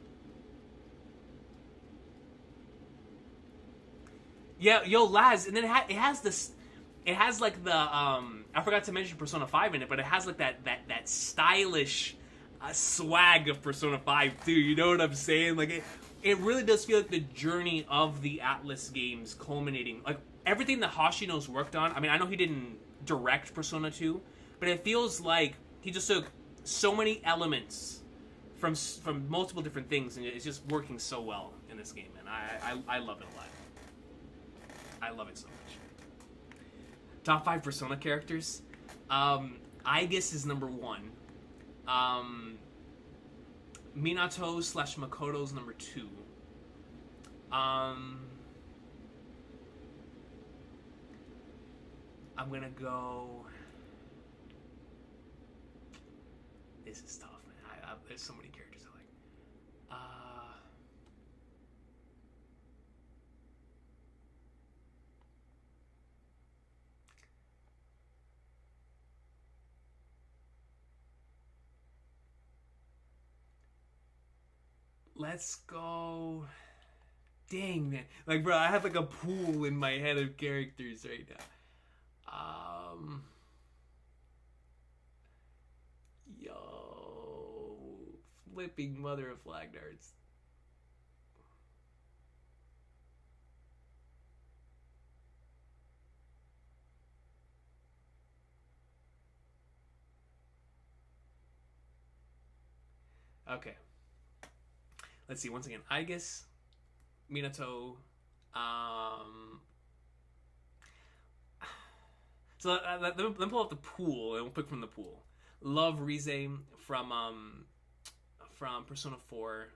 Yeah, yo, Laz, and then it has this. It has like the I forgot to mention Persona 5 in it, but it has like that stylish swag of Persona 5 too. You know what I'm saying? Like it really does feel like the journey of the Atlas games culminating. Like everything that Hoshino's worked on. I mean, I know he didn't direct Persona 2, but it feels like he just took so many elements from multiple different things, and it's just working so well in this game, man. I love it a lot. I love it so much. Top 5 Persona characters. Aigis is number 1. Minato / Makoto's number 2. I'm gonna go. This is tough, man. There's so many characters I like. Let's go. Dang, man. Like, bro, I have like a pool in my head of characters right now. Flipping mother of flag darts. Okay. Let's see. Once again, Aigis, Minato. So let me pull up the pool, and we'll pick from the pool. Love Rize from Persona 4,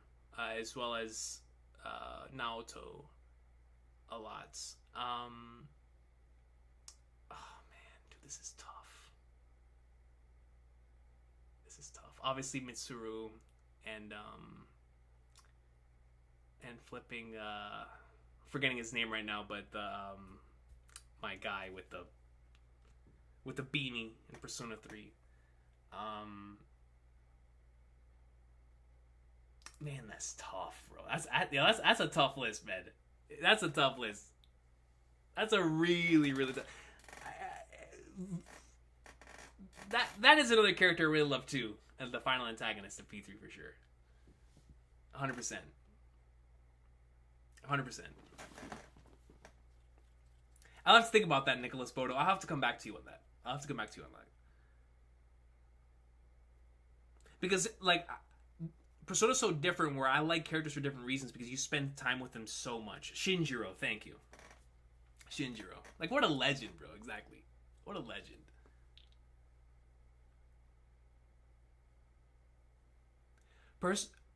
as well as Naoto a lot. Oh man, dude, this is tough. This is tough. Obviously Mitsuru and flipping forgetting his name right now, but my guy with the beanie in Persona 3. Man, that's tough, bro. That's a tough list, man. That's a tough list. That's a really, really tough. That is another character I really love too, as the final antagonist of P3 for sure. 100%. 100%. I'll have to think about that, Nicholas Bodo. I'll have to come back to you on that. Because, like, Persona's so different where I like characters for different reasons because you spend time with them so much. Shinjiro, thank you. Shinjiro. Like, what a legend, bro. Exactly. What a legend.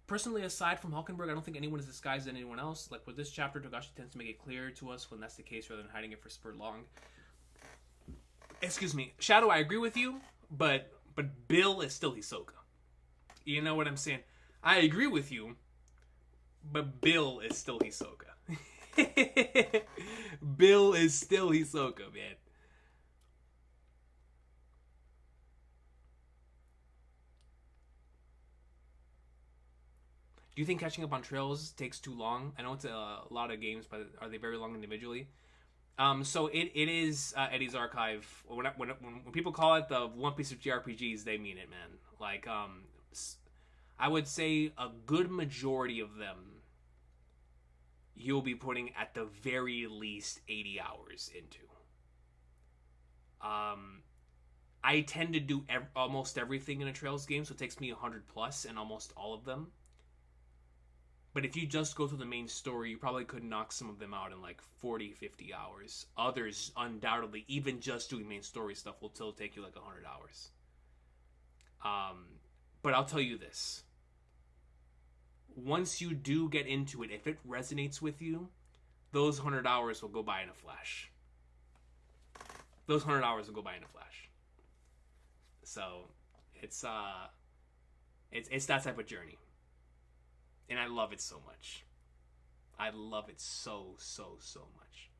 Personally, aside from Halkenburg, I don't think anyone is disguised as anyone else. Like, with this chapter, Togashi tends to make it clear to us when that's the case rather than hiding it for long. Excuse me. Shadow, I agree with you, but Bill is still Hisoka. You know what I'm saying? I agree with you, but Bill is still Hisoka. Bill is still Hisoka, man. Do you think catching up on trails takes too long? I know it's a lot of games, but are they very long individually? So it is Eddie's Archive. When people call it the One Piece of JRPGs, they mean it, man. Like, I would say a good majority of them you'll be putting at the very least 80 hours into. I tend to do almost everything in a Trails game, so it takes me 100 plus in almost all of them. But if you just go through the main story, you probably could knock some of them out in like 40, 50 hours. Others, undoubtedly, even just doing main story stuff will still take you like 100 hours. But I'll tell you this. Once you do get into it, if it resonates with you, those 100 hours will go by in a flash. Those 100 hours will go by in a flash. So, it's that type of journey. And I love it so much. I love it so much.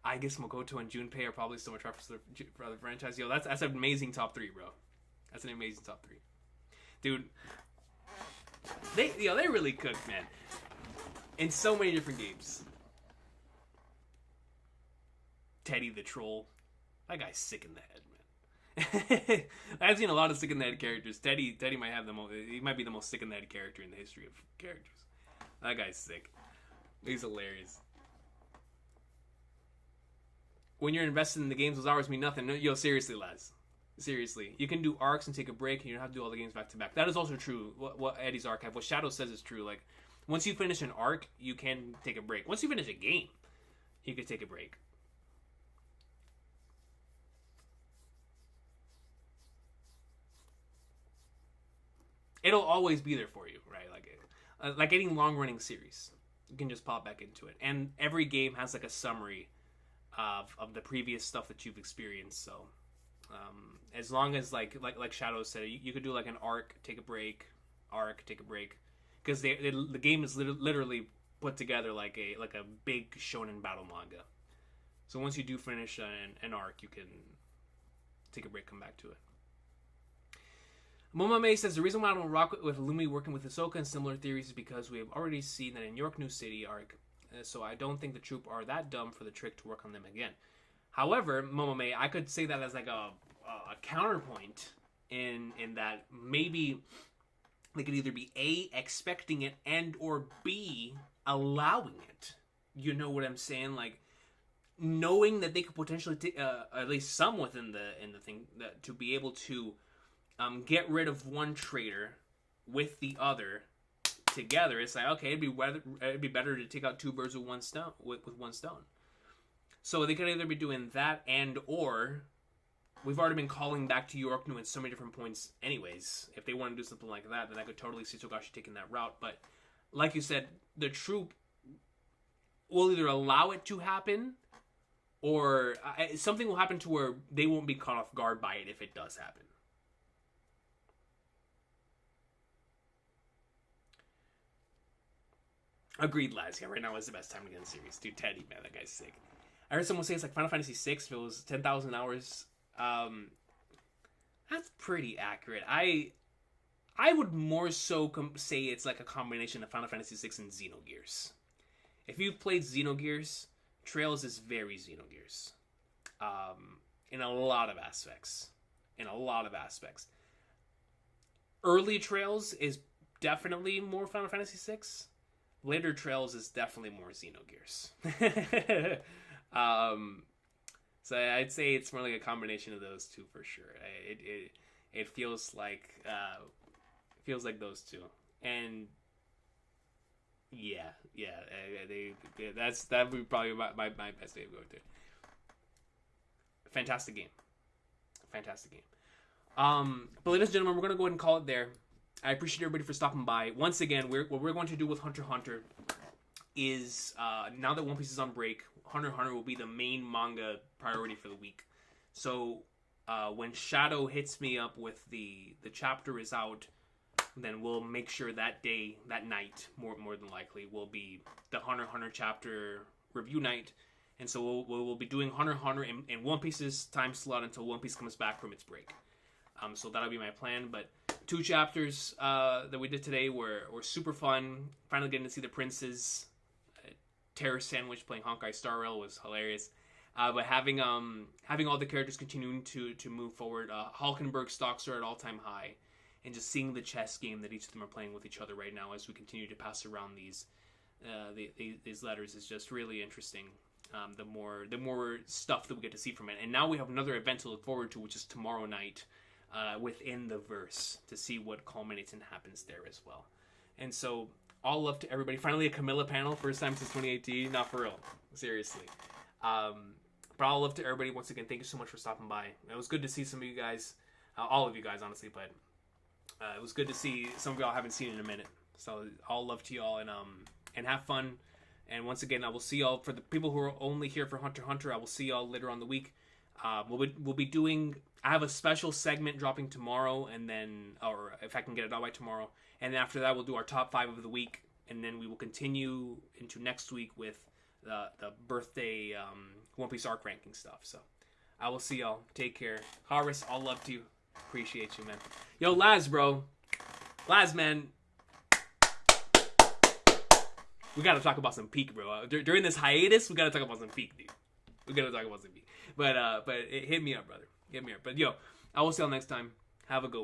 I guess Makoto and Junpei are probably so much reference for the franchise. Yo, that's an amazing top 3, bro. That's an amazing top 3. Dude, they really cooked, man. In so many different games. Teddy the Troll. That guy's sick in the head, man. I've seen a lot of sick in the head characters. Teddy might have he might be the most sick in the head character in the history of characters. That guy's sick. He's hilarious. When you're invested in the games, those hours mean nothing. No, yo, seriously, lads. Seriously. You can do arcs and take a break, and you don't have to do all the games back to back. That is also true. What Eddie's Archive, what Shadow says is true. Like, once you finish an arc, you can take a break. Once you finish a game, you can take a break. It'll always be there for you, right? Like any long-running series. You can just pop back into it. And every game has like a summary of the previous stuff that you've experienced. So as long as like Shadow said, you could do like an arc, take a break, because the game is literally put together like a big shonen battle manga. So once you do finish an arc, you can take a break, come back to it. Momame says, the reason why I don't rock with Lumi working with Hisoka and similar theories is because we have already seen that in York New City arc, so I don't think the troop are that dumb for the trick to work on them again. However, Momome, I could say that as like a counterpoint in that maybe they could either be A, expecting it, and or B, allowing it. You know what I'm saying? Like, knowing that they could potentially at least some within the thing to be able to get rid of one traitor with the other together. It's like, okay, it'd be better to take out two birds with one stone. With one stone. So they could either be doing that and or we've already been calling back to Yorknu in so many different points anyways. If they want to do something like that, then I could totally see Togashi taking that route. But like you said, the troop will either allow it to happen or something will happen to where they won't be caught off guard by it if it does happen. Agreed, Laz. Yeah, right now is the best time to get in the series. Dude, Teddy, man, that guy's sick. I heard someone say it's like Final Fantasy VI. If it was 10,000 hours, that's pretty accurate. I would more so say it's like a combination of Final Fantasy VI and Xenogears. If you've played Xenogears, Trails is very Xenogears. In a lot of aspects. Early Trails is definitely more Final Fantasy VI. Later Trails is definitely more Xenogears. So I'd say it's more like a combination of those two for sure. It feels like those two, and that would be probably my best way of going to. Fantastic game. But ladies and gentlemen, we're gonna go ahead and call it there. I appreciate everybody for stopping by. Once again, what we're going to do with Hunter x Hunter is, now that One Piece is on break, Hunter x Hunter will be the main manga priority for the week. So, when Shadow hits me up with the chapter is out, then we'll make sure that night, more than likely, will be the Hunter x Hunter chapter review night. And so we'll be doing Hunter x Hunter in One Piece's time slot until One Piece comes back from its break. So that'll be my plan, but 2 chapters that we did today were super fun. Finally getting to see the princes. Terror Sandwich playing Honkai Star Rail was hilarious. But having all the characters continuing to move forward. Halkenburg stocks are at all-time high. And just seeing the chess game that each of them are playing with each other right now as we continue to pass around these letters is just really interesting. The more stuff that we get to see from it. And now we have another event to look forward to, which is tomorrow night. Within the verse to see what culminates and happens there as well. And so, all love to everybody. Finally, a Camilla panel, first time since 2018. Not for real. Seriously. But all love to everybody. Once again, thank you so much for stopping by. It was good to see some of you guys. All of you guys, honestly, but it was good to see some of y'all I haven't seen in a minute. So, all love to y'all and have fun. And once again, I will see y'all, for the people who are only here for Hunter x Hunter, I will see y'all later on the week. We'll be doing... I have a special segment dropping tomorrow, and then, or if I can get it out by tomorrow, and then after that we'll do our top 5 of the week, and then we will continue into next week with the birthday One Piece arc ranking stuff. So I will see y'all. Take care. Harris, all love to you. Appreciate you, man. Yo, Laz, bro. Laz, man. We gotta talk about some peak, bro. During this hiatus, we gotta talk about some peak, dude. We gotta talk about some peak. But hit me up, brother. Hit me up. But yo, I will see y'all next time. Have a good one.